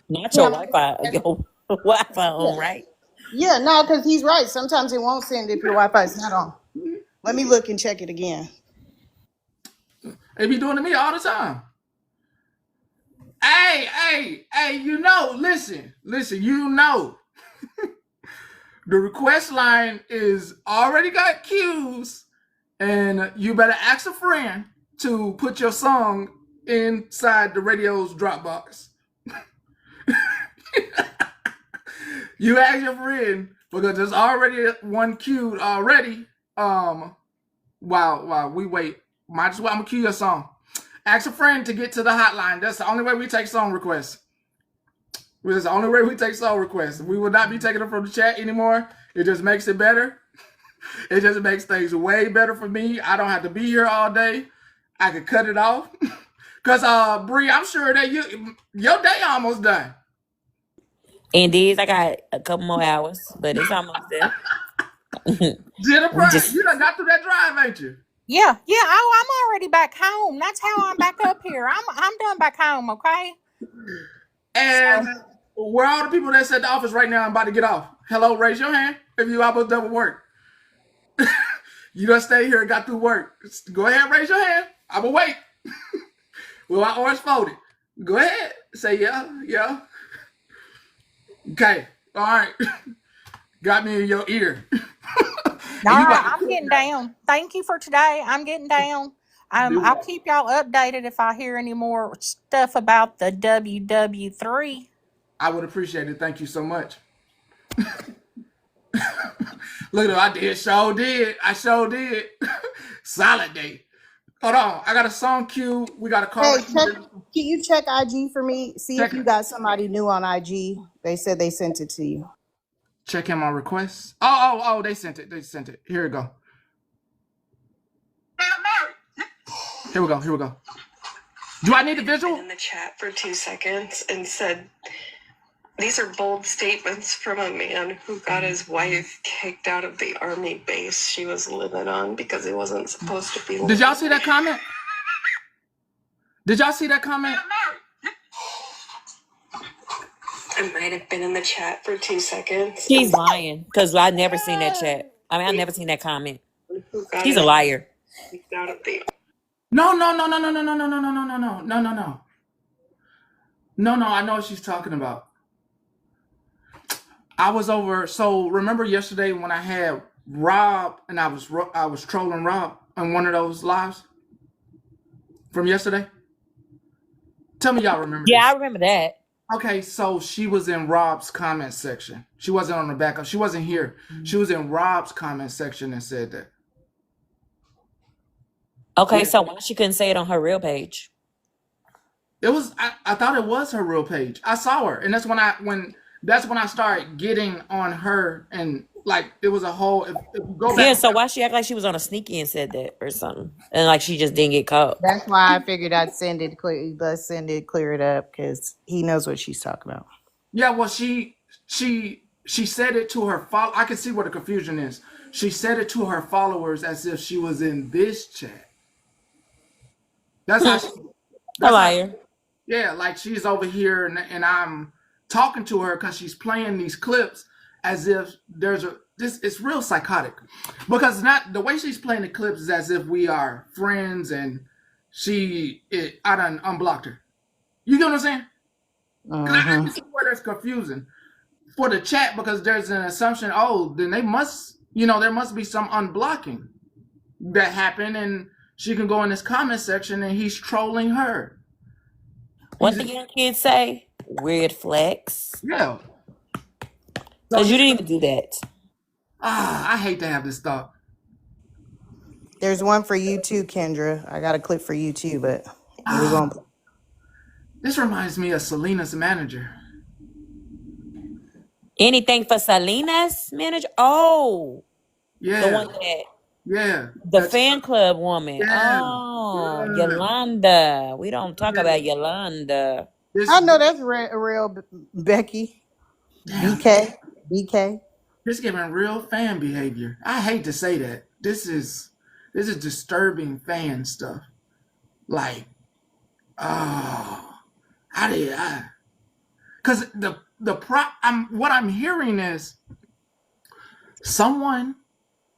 Not your Wi-Fi. Your Wi-Fi on, right? Yeah, no, because he's right. Sometimes it won't send if your Wi-Fi is not on. Let me look and check it again. They be doing it to me all the time. Hey, listen, the request line is already got cues, and you better ask a friend to put your song inside the radio's Dropbox. You ask your friend because there's already one queued already. While we wait, might as well I'm gonna cue your song. Ask a friend to get to the hotline. That's the only way we take song requests. That's the only way we take song requests. We will not be taking them from the chat anymore. It just makes it better. It just makes things way better for me. I don't have to be here all day. I can cut it off. Cause Bree, I'm sure that your day almost done. Indeed, I got a couple more hours, but it's almost there. Jennifer, you done got through that drive, ain't you? Yeah. Oh, I'm already back home. That's how I'm back up here. I'm done back home. Okay. And where are all the people that's at the office right now? I'm about to get off. Hello, raise your hand if you almost done with work. You done stay here and got through work. Go ahead, raise your hand. I'm gonna wait. With my arms folded. Go ahead. Say yeah. Okay. All right. got me in your ear. All And you right, got to I'm quit getting that. down. Thank you for today. I'm getting down. Do I'll that. keep y'all updated if I hear any more stuff about the WW3. I would appreciate it. Thank you so much. Look at I did. Sure did. I sure did. Solid day. Hold on. I got a song cue. We got a Hey, caller. can you check IG for me? See if Check you it. got somebody new on IG. They said they sent it to you. Check in my requests. Oh, they sent it. They sent it. Here we go. Here we go. Here we go. Do I need a visual? In the chat for 2 seconds and said, these are bold statements from a man who got his wife kicked out of the army base she was living on because he wasn't supposed to be living. Did y'all see that comment? Did y'all see that comment? I might have been in the chat for 2 seconds. She's lying because I never seen that chat. I mean, I never seen that comment. Who got She's a his liar. kicked out of the No. No, I know what she's talking about. I was over. So remember yesterday when I had Rob and I was trolling Rob on one of those lives from yesterday? Tell me y'all remember Yeah, this. I remember that. Okay, so she was in Rob's comment section. She wasn't on the backup. She wasn't here. She was in Rob's comment section and said that. Okay, Yeah. so why she couldn't say it on her real page? It was. I thought it was her real page. I saw her, and that's when I started getting on her, and like it was a whole. If you go back, Yeah, so why she act like she was on a sneaky and said that or something, and like she just didn't get caught? That's why I figured I'd send it clear. Let's send it, clear it up, because he knows what she's talking about. yeah. Well, she said it to her follow. I can see where the confusion is. She said it to her followers as if she was in this chat. That's how. A liar. Yeah, like she's over here and I'm talking to her because she's playing these clips as if it's real psychotic because not the way she's playing the clips is as if we are friends and I done unblocked her. You get what I'm saying? I can see where there's confusion for the chat because there's an assumption, then there must be some unblocking that happened and she can go in this comment section and he's trolling her. What the young kids say? Weird flex. Yeah. Because you didn't even do that. I hate to have this thought. There's one for you too, Kendra. I got a clip for you too, but we won't. This reminds me of Selena's manager. Anything for Selena's manager? Oh. Yeah. The one that. Yeah. The fan club woman. Yeah. Oh, yeah. Yolanda. We don't talk about Yolanda. I know that's real Becky. Damn. BK. This giving real fan behavior. I hate to say that. This is disturbing fan stuff. Like, because what I'm hearing is someone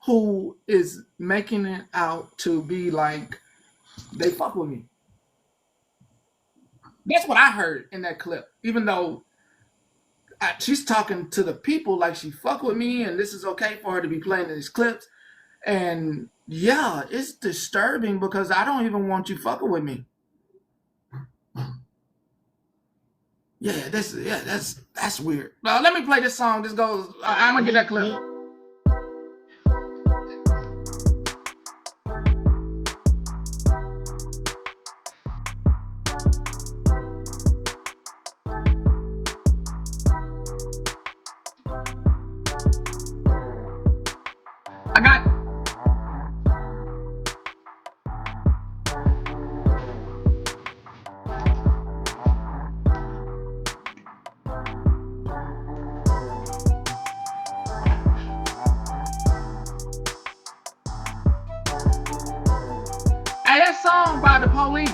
who is making it out to be like they fuck with me. That's what I heard in that clip. Even though she's talking to the people like she fuck with me and this is okay for her to be playing these clips. And yeah, it's disturbing because I don't even want you fucking with me. Yeah, that's weird. Let me play this song. This goes. I'm gonna get that clip. I got. Hey, that song by the Police.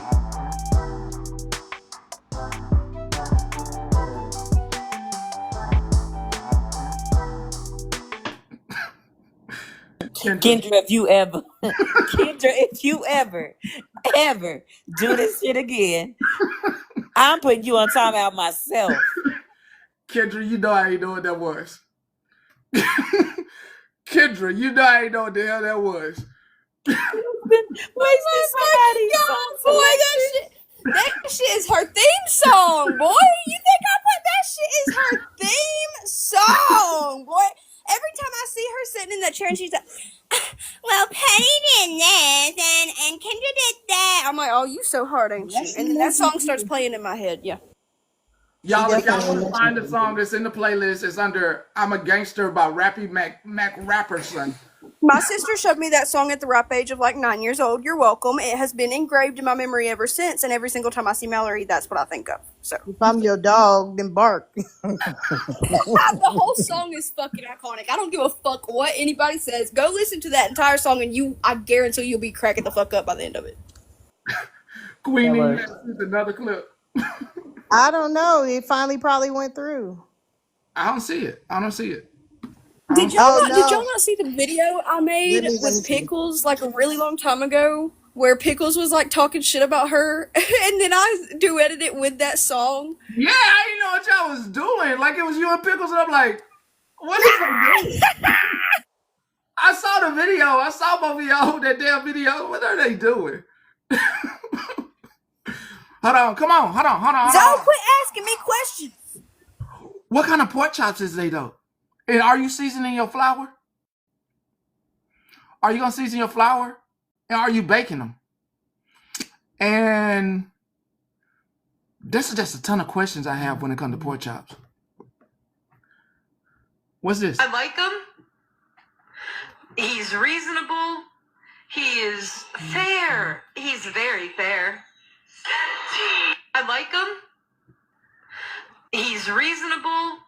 Kendra, if you ever do this shit again, I'm putting you on timeout myself. Kendra, you know I ain't know what that was. Kendra, you know I ain't know what the hell that was. Wasting somebody's song Boy, selection. that shit is her theme song, boy. You think I put that shit is her theme song, boy? Every time I see her sitting in that chair and she's like, well, Penny did this and Kendra did that. I'm like, oh, you so hard, ain't you? And then that song starts playing in my head. Yeah. Y'all, if y'all want to find the song that's in the playlist, it's under "I'm a Gangster" by Rappy Mac Rapperson. My sister showed me that song at the ripe age of like 9 years old. You're welcome. It has been engraved in my memory ever since, and every single time I see Mallory, that's what I think of. So if I'm your dog, then bark. the whole song is fucking iconic. I don't give a fuck what anybody says. Go listen to that entire song, and I guarantee you'll be cracking the fuck up by the end of it. Queenie, this is another clip. I don't know. It finally probably went through. I don't see it. Did y'all not see the video I made Let me with see. Pickles like a really long time ago, where Pickles was like talking shit about her, and then I duetted it with that song? Yeah, I didn't know what y'all was doing. Like it was you and Pickles, and I'm like, what is that doing? I saw the video. I saw both of y'all with that damn video. What are they doing? Hold on. Zoe, quit asking me questions. What kind of pork chops is they though? And are you seasoning your flour? Are you gonna season your flour? And are you baking them? And this is just a ton of questions I have when it comes to pork chops. What's this? I like him. He's reasonable. He is fair. He's very fair. I like him. He's reasonable.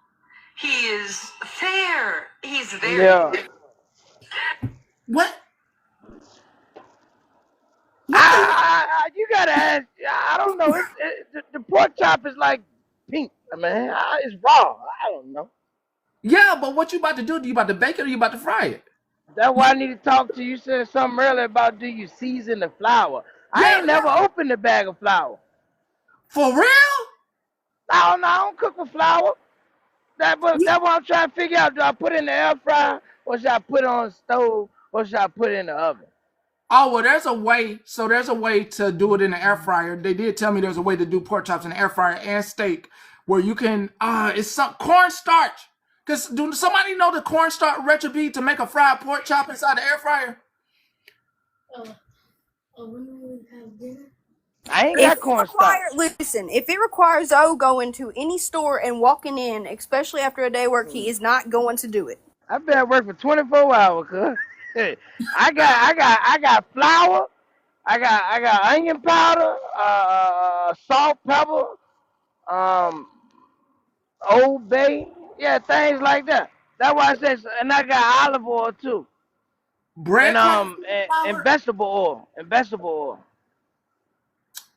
He is fair. He's very fair. What? You gotta ask. I don't know. The pork chop is like pink. I mean, it's raw. I don't know. Yeah, but what you about to do? You about to bake it or you about to fry it? That's why I need to talk to you. You said something earlier about do you season the flour? I ain't never opened a bag of flour. For real? I don't cook with flour. That's what I'm trying to figure out. Do I put it in the air fryer or should I put it on the stove or should I put it in the oven? Oh, well, there's a way. So there's a way to do it in the air fryer. They did tell me there's a way to do pork chops in the air fryer and steak where you can, it's some cornstarch. Because do somebody know the cornstarch recipe to make a fried pork chop inside the air fryer? When we have dinner? I ain't got cornstarch. Listen, if it requires Zoe going to any store and walking in, especially after a day work, he is not going to do it. I've been at work for 24 hours, cuz. I got flour, I got onion powder, salt, pepper, Old Bay, yeah, things like that. That's why I said, and I got olive oil too, and vegetable oil,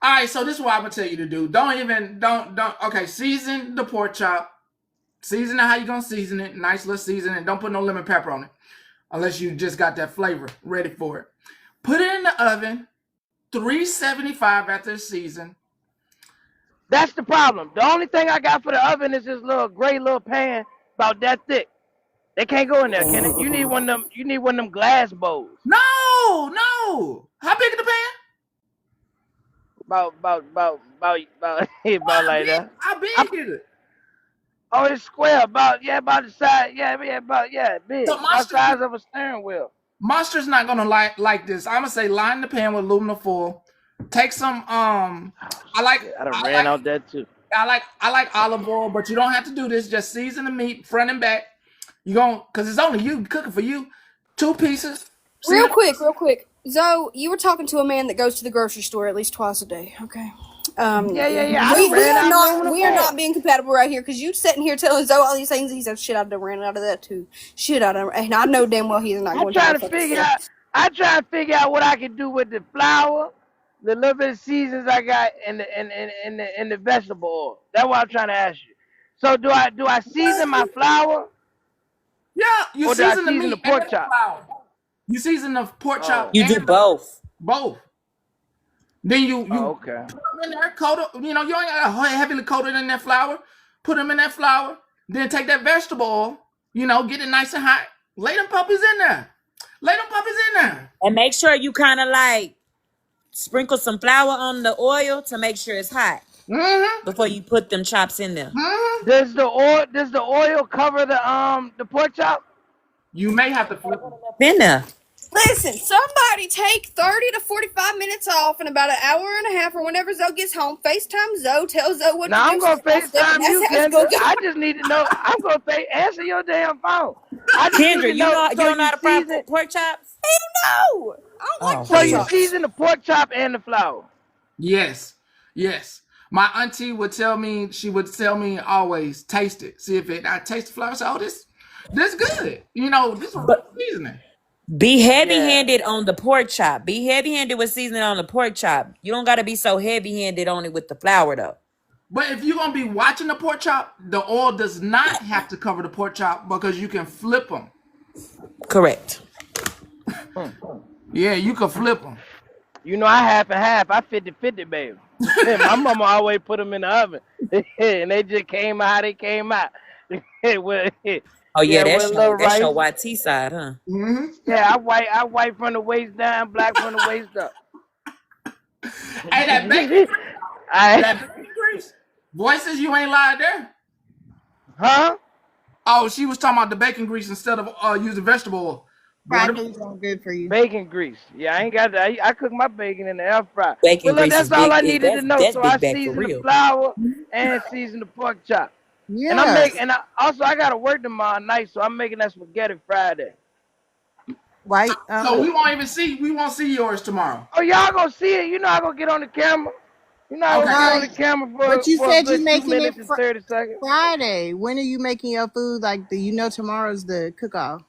All right, so this is what I'm gonna tell you to do. Don't. Okay, season the pork chop. Season it how you gonna season it. Nice little seasoning. Don't put no lemon pepper on it, unless you just got that flavor ready for it. Put it in the oven, 375 after it's seasoned. That's the problem. The only thing I got for the oven is this little gray little pan about that thick. They can't go in there, can it? You need one of them. You need one of them glass bowls. No. How big is the pan? About like that. How big is it? Oh, it's square. About the size. Big. So About the size of a steering wheel. Monster's not gonna like this. I'm gonna say line the pan with aluminum foil. Take some I ran out that too. I like olive oil, but you don't have to do this. Just season the meat front and back. Cause it's only you cooking for you. 2 pieces. Real quick. Zoe, you were talking to a man that goes to the grocery store at least twice a day. Okay. We are not being compatible right here because you sitting here telling Zoe all these things. He said, "Shit, I done ran out of that too. Shit, and I know damn well he's not going to." I try to figure out what I can do with the flour, the little bit of seasons I got, and the vegetable oil. That's what I'm trying to ask you. So do I season my flour? Yeah, you season the meat the pork chop. You season the pork chop. You do both. Both. Then you okay. Put them in there, coat it. You ain't got to heavily coat it in that flour. Put them in that flour. Then take that vegetable oil. Get it nice and hot. Lay them puppies in there. And make sure you kind of like sprinkle some flour on the oil to make sure it's hot before you put them chops in there. Does the oil cover the pork chop? You may have to flip them. In there. Listen, somebody take 30 to 45 minutes off in about an hour and a half or whenever Zoe gets home. FaceTime Zoe, tell Zoe what to do. I'm going to FaceTime you, That's Kendra. I just need to know. I'm going to answer your damn phone. I just Kendra, need to know. you don't know how to fry pork chops? Hell no! I don't like So pork you chops. season the pork chop and the flour? Yes. My auntie would tell me, always, taste it. See if I taste the flour. Say, oh, this good. This is seasoning. Be heavy-handed on the pork chop. Be heavy-handed with seasoning on the pork chop. You don't got to be so heavy-handed on it with the flour, though. But if you're going to be watching the pork chop, the oil does not have to cover the pork chop because you can flip them. Correct. Yeah, you can flip them. I half and half. I 50-50, baby. My mama always put them in the oven. And they just came out how they came out. Oh, yeah, that's your YT side, huh? Mm-hmm. Yeah, I white from the waist down, black from the waist up. Hey, that bacon grease. Voices, you ain't lied there. Huh? Oh, she was talking about the bacon grease instead of using vegetable oil. Crackers are good for you. Bacon grease. Yeah, I ain't got that. I cook my bacon in the air fryer. Bacon But look, grease that's is all big. I needed to know. So I big bag for season the real. flour and season the pork chop. Yeah. And I gotta work tomorrow night, so I'm making that spaghetti Friday. White. So we won't see yours tomorrow. Oh, y'all gonna see it? I gonna get on the camera. I gonna get on the camera for But you for said a good you making 2 minutes it and 30 seconds. Friday. When are you making your food? Like tomorrow's the cook-off.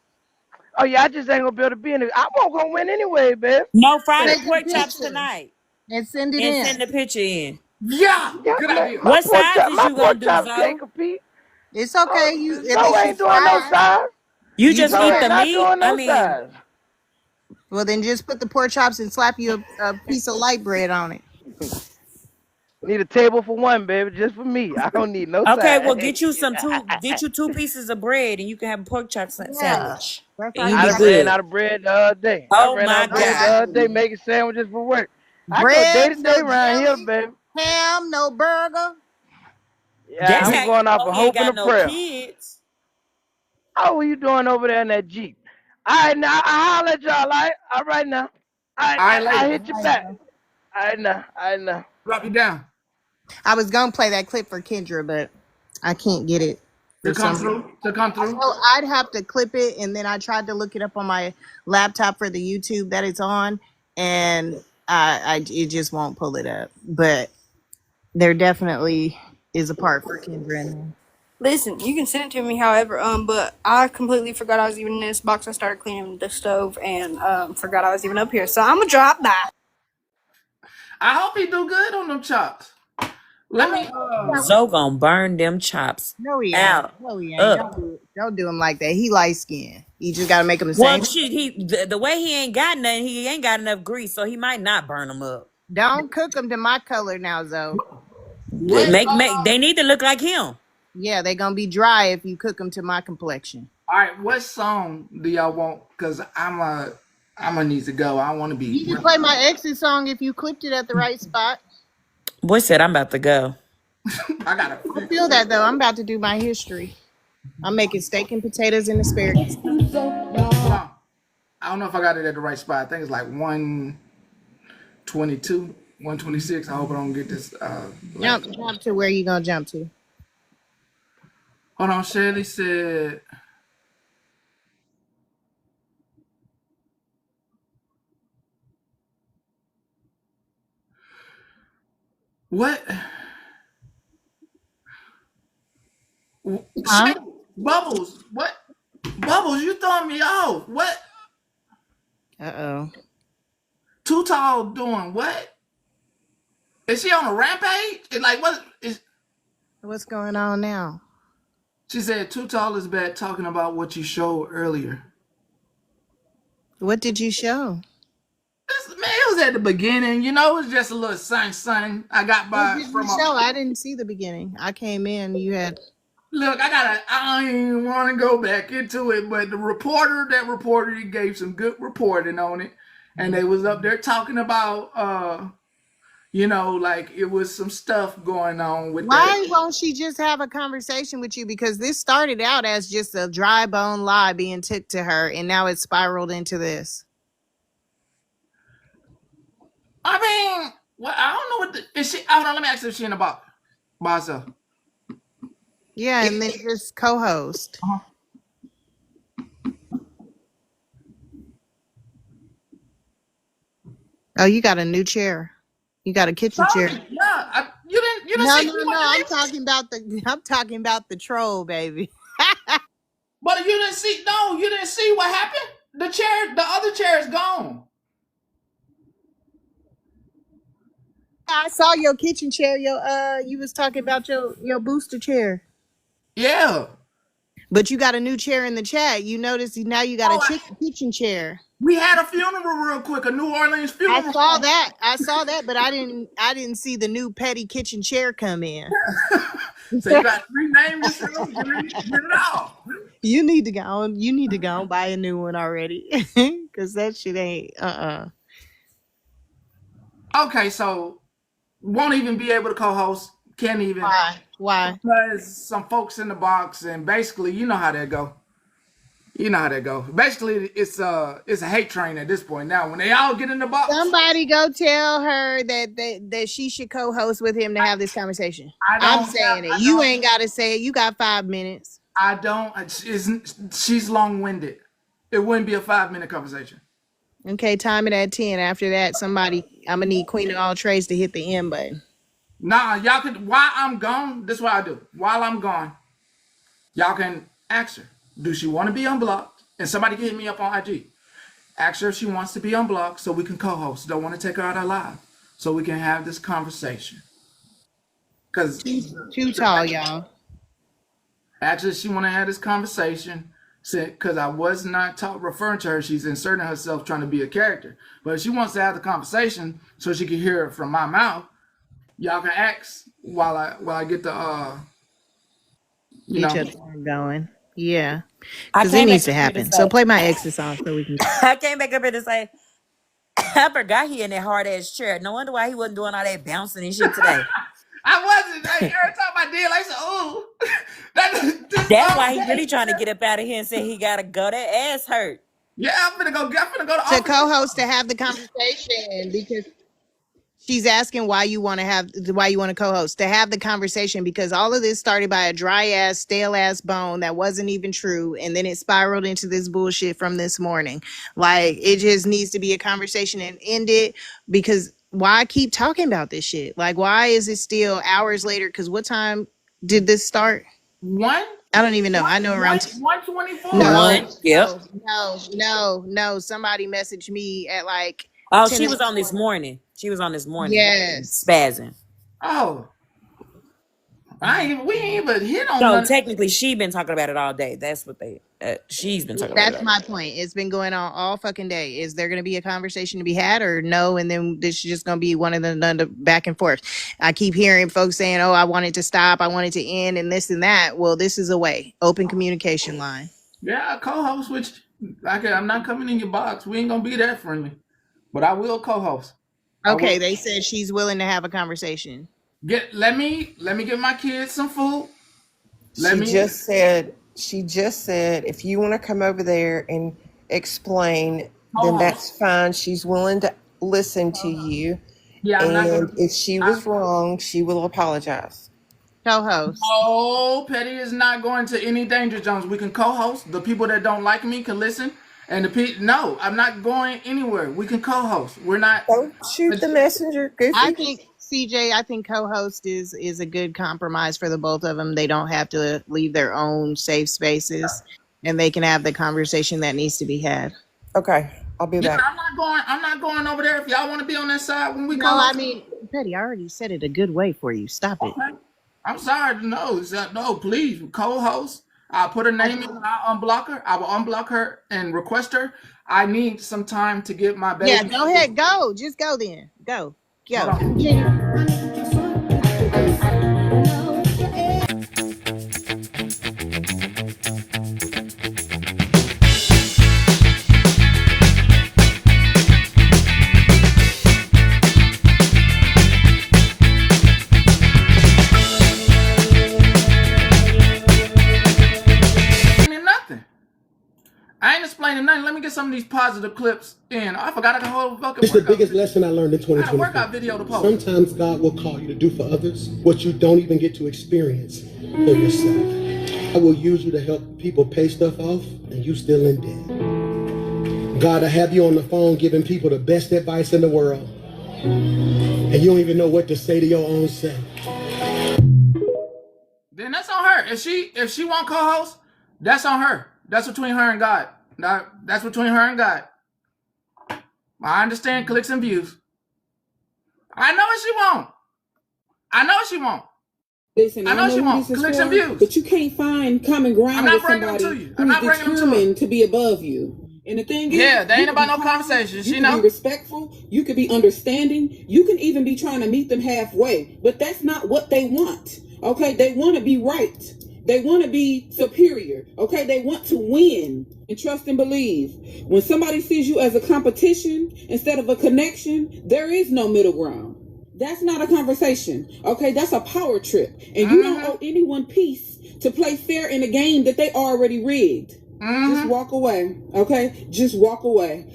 Oh yeah, I just ain't gonna be able to be in it. I won't gonna win anyway, babe. No, fry the Take a pork chops picture tonight. and send it in. Send the picture in. Yeah, good idea. What size is my you pork gonna do, chops can't Zoe? compete. It's okay. Zoe ain't doing no size. You just Zoe eat ain't the not meat? doing no size. Well, then just put the pork chops and slap you a piece of light bread on it. Need a table for one, baby, just for me. I don't need no Okay, size. well get you two pieces of bread and you can have a pork chop sandwich. That's And how you I be done good. ran out of bread the other day. Oh I ran my out of bread the God. other day making sandwiches for work. I go bread, day to day no around here, jelly, baby. ham, no burger. Yeah, That's I'm how you going off know of he ain't hope and got a no prayer. kids. How are you doing over there in that Jeep? All right, now I'll let y'all. All right now. I hit you back. All right now. Drop you down. I was gonna play that clip for Kendra, but I can't get it. To come through. So I'd have to clip it, and then I tried to look it up on my laptop for the YouTube that it's on, and it just won't pull it up. But there definitely is a part for Kendra in there. Listen, you can send it to me however, but I completely forgot I was even in this box. I started cleaning the stove and forgot I was even up here. So I'm gonna drop by. I hope he do good on them chops. Let me Zoe gonna burn them chops out. No, he ain't. Don't do him like that. He light skinned. You just gotta make him the Well, same. shit, the way he ain't got nothing, he ain't got enough grease, so he might not burn them up. Don't cook them to my color now, Zoe. They need to look like him. Yeah, they gonna be dry if you cook them to my complexion. All right, what song do y'all want? Because I'm gonna need to go. I want to be. You can play my exit song if you clipped it at the right spot. Boy said I'm about to go. I feel that though. I'm about to do my history. I'm making steak and potatoes and asparagus. I don't know if I got it at the right spot. I think it's like 122, 126. I hope I don't get this. Jump to where you gonna jump to. Hold on, Shirley said. What? Huh? Bubbles. What? Bubbles, you throwing me off. What? Uh-oh. Too Tall doing what? Is she on a rampage? Like, what is... What's going on now? She said, Too Tall is back talking about what you showed earlier. What did you show? It was at the beginning. It was just a little something I got by from show. I didn't see the beginning. I came in. You had... Look, I don't even want to go back into it, but the reporter that reported, he gave some good reporting on it, and they was up there talking about, like it was some stuff going on with that. Why won't she just have a conversation with you? Because this started out as just a dry bone lie being took to her, and now it's spiraled into this. I mean, well, I don't know is she? Hold on, let me ask her if she in the box by herself. Yeah, and then just co-host. Oh, you got a new chair. You got a kitchen chair. Yeah, you didn't No, see. no, no. I'm talking about the troll, baby. But you didn't see. No, you didn't see what happened. The other chair is gone. I saw your kitchen chair. You was talking about your booster chair. Yeah. But you got a new chair in the chat. You notice now you got a kitchen chair. We had a funeral real quick, a New Orleans funeral. I saw that, but I didn't see the new petty kitchen chair come in. So you got to rename yourself, get it out. You need to go and buy a new one already. Cause that shit ain't Okay, so won't even be able to co-host. Can't even. Why? Because some folks in the box, and basically, you know how that go. Basically, it's a hate train at this point. Now, when they all get in the box, Somebody go tell her that she should co-host with him to have this conversation. I'm saying it. You ain't got to say it. You got 5 minutes. I don't. She's long-winded. It wouldn't be a 5-minute conversation. Okay, time it at 10. After that, I'm gonna need Queen of all trades to hit the end button. Nah, y'all can. While I'm gone, this is what I do. While I'm gone, y'all can ask her, does she want to be unblocked? And somebody can hit me up on IG. Ask her if she wants to be unblocked so we can co-host. Don't want to take her out of live so we can have this conversation. Cause too tall, y'all. Actually, she want to have this conversation because I was not referring to her. She's inserting herself, trying to be a character. But if she wants to have the conversation so she can hear it from my mouth, y'all can ask while I get the going. Yeah, because it needs to happen. So play my exit song so we can. I came back up here to say, I forgot he in that hard ass chair. No wonder why he wasn't doing all that bouncing and shit today. I wasn't. Every time I did, I said, "Ooh." That's why he really trying to get up out of here and say he gotta go. That ass hurt. Yeah, I'm gonna go to co-host to have the conversation because she's asking why you want to co-host to have the conversation because all of this started by a dry ass, stale ass bone that wasn't even true, and then it spiraled into this bullshit from this morning. Like it just needs to be a conversation and end it because why keep talking about this shit? Like why is it still hours later? Because what time did this start? One. I don't even know. I know around 1:24. No. Somebody messaged me at like. Oh, she was on this morning. Yes. Spazzing. Oh. We ain't even hit on. So technically, she been talking about it all day. That's what she's been talking about. That's my point. It's been going on all fucking day. Is there going to be a conversation to be had or no? And then this is just going to be one of the back and forth. I keep hearing folks saying, "Oh, I want it to stop. I want it to end," and this and that. Well, this is a way. Open communication line. Yeah, co-host. Which I'm not coming in your box. We ain't gonna be that friendly, but I will co-host. Okay, they said she's willing to have a conversation. Let me get my kids some food. She just said if you want to come over there and explain, then that's fine. She's willing to listen to you. Yeah, and if she was wrong, she will apologize. Co-host. Oh, Petty is not going to any danger zones. We can co-host. The people that don't like me can listen. And no, I'm not going anywhere. We can co-host. We're not. Don't shoot the messenger, Goofy. I think CJ. I think co-host is a good compromise for the both of them. They don't have to leave their own safe spaces, and they can have the conversation that needs to be had. Okay, I'll be back. I'm not going over there. If y'all want to be on that side when we go. No, I mean, Petty, I already said it a good way for you. Stop it. I'm sorry. No, please co-host. I'll put her name in. I'll unblock her. I will unblock her and request her. I need some time to get my baby. Yeah, go ahead. Go. Just go then. Go. I ain't explaining nothing. Let me get some of these positive clips in. I forgot I could hold fucking It's the workout biggest video. lesson I learned in I had a 2024. workout video to post. Sometimes God will call you to do for others what you don't even get to experience for yourself. I will use you to help people pay stuff off and you still in debt. God, I have you on the phone giving people the best advice in the world and you don't even know what to say to your own self. Then that's on her. If she want co-host, that's on her. That's between her and God. That's between her and God. I understand clicks and views. I know what she want. I know what she want. Listen, I know she who want this is clicks for, and views. but you can't find common ground I'm not with bringing them somebody to you. I'm not who's bringing them to her. determined to be above you. And the thing is, Yeah, they you ain't can about be no kind, conversation. you She can know. be respectful, you can be understanding, you can even be trying to meet them halfway. But that's not what they want. Okay, they want to be right. They want to be superior. Okay, they want to win and trust and believe. When somebody sees you as a competition instead of a connection, there is no middle ground. That's not a conversation. Okay, that's a power trip. And you don't owe anyone peace to play fair in a game that they already rigged. Just walk away. Okay? Just walk away.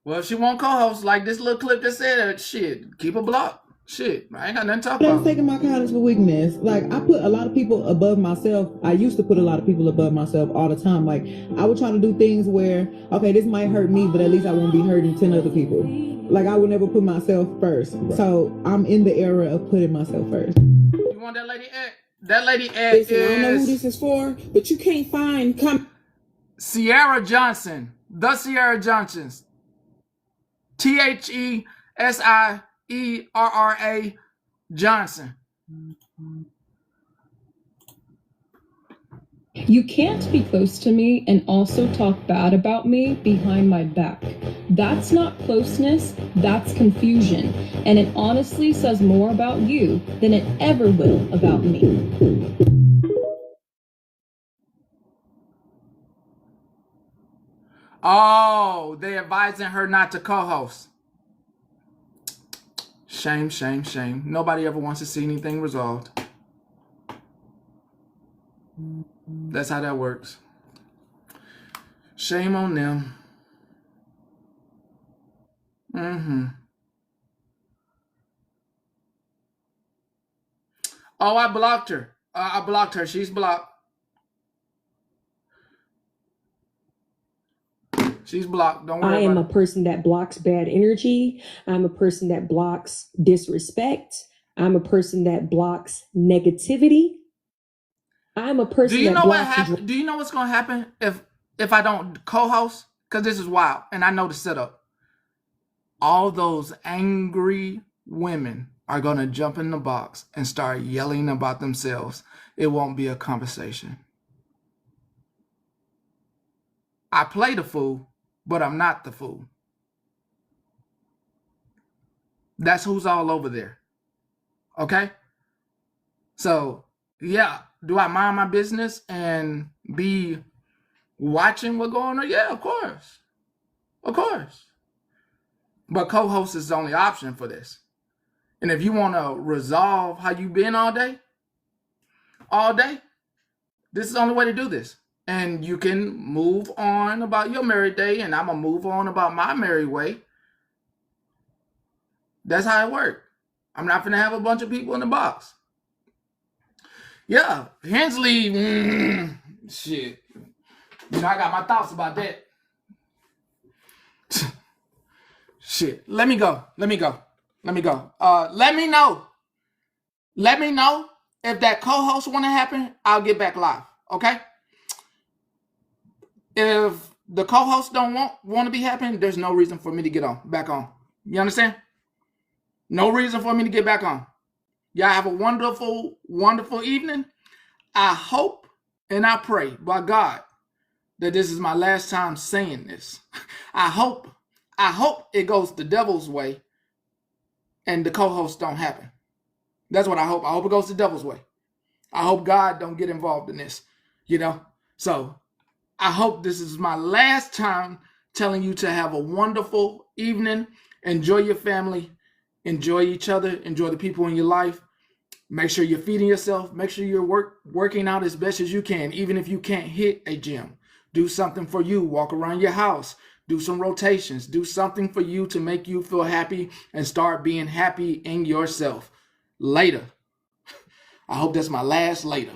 Well, if she want co-host like this little clip that said, shit, keep her blocked. Shit, I ain't got nothing to talk But I'm about. taking my kindness for weakness. Like, I put a lot of people above myself. I used to put a lot of people above myself all the time. Like, I would try to do things where, okay, this might hurt me, but at least I won't be hurting 10 other people. Like, I would never put myself first. Right. So I'm in the era of putting myself first. You want that lady at? That lady at Listen, I don't know who this is for, but you can't find Sierra Johnson. The Sierra Johnsons. THESIERRA Johnson. You can't be close to me and also talk bad about me behind my back. That's not closeness, that's confusion. And it honestly says more about you than it ever will about me. Oh, they advising her not to co-host. Shame, shame, shame. Nobody ever wants to see anything resolved. That's how that works. Shame on them. Oh, I blocked her. I blocked her. She's blocked. She's blocked. Don't worry I am about a person that blocks bad energy. I'm a person that blocks disrespect. I'm a person that blocks negativity. I'm a person Do you that know what blocks. happen? Do you know what's gonna happen if I don't co-host? Because this is wild, and I know the setup. All those angry women are gonna jump in the box and start yelling about themselves. It won't be a conversation. I play the fool, but I'm not the fool. That's who's all over there. Okay? So, yeah, do I mind my business and be watching what's going on? Yeah, of course. Of course. But co-host is the only option for this. And if you want to resolve how you been all day, this is the only way to do this. And you can move on about your married day, and I'm going to move on about my married way. That's how it works. I'm not going to have a bunch of people in the box. Yeah, Hensley, shit. You know, I got my thoughts about that. Shit. Let me go. Let me know. Let me know if that co-host want to happen. I'll get back live. Okay? If the co-host don't want to be happening, there's no reason for me to get back on. You understand? No reason for me to get back on. Y'all have a wonderful, wonderful evening. I hope and I pray by God that this is my last time saying this. I hope it goes the devil's way and the co-host don't happen. That's what I hope. I hope it goes the devil's way. I hope God don't get involved in this, you know? So I hope this is my last time telling you to have a wonderful evening. Enjoy your family. Enjoy each other. Enjoy the people in your life. Make sure you're feeding yourself. Make sure you're working out as best as you can, even if you can't hit a gym. Do something for you. Walk around your house. Do some rotations. Do something for you to make you feel happy and start being happy in yourself. Later. I hope that's my last later.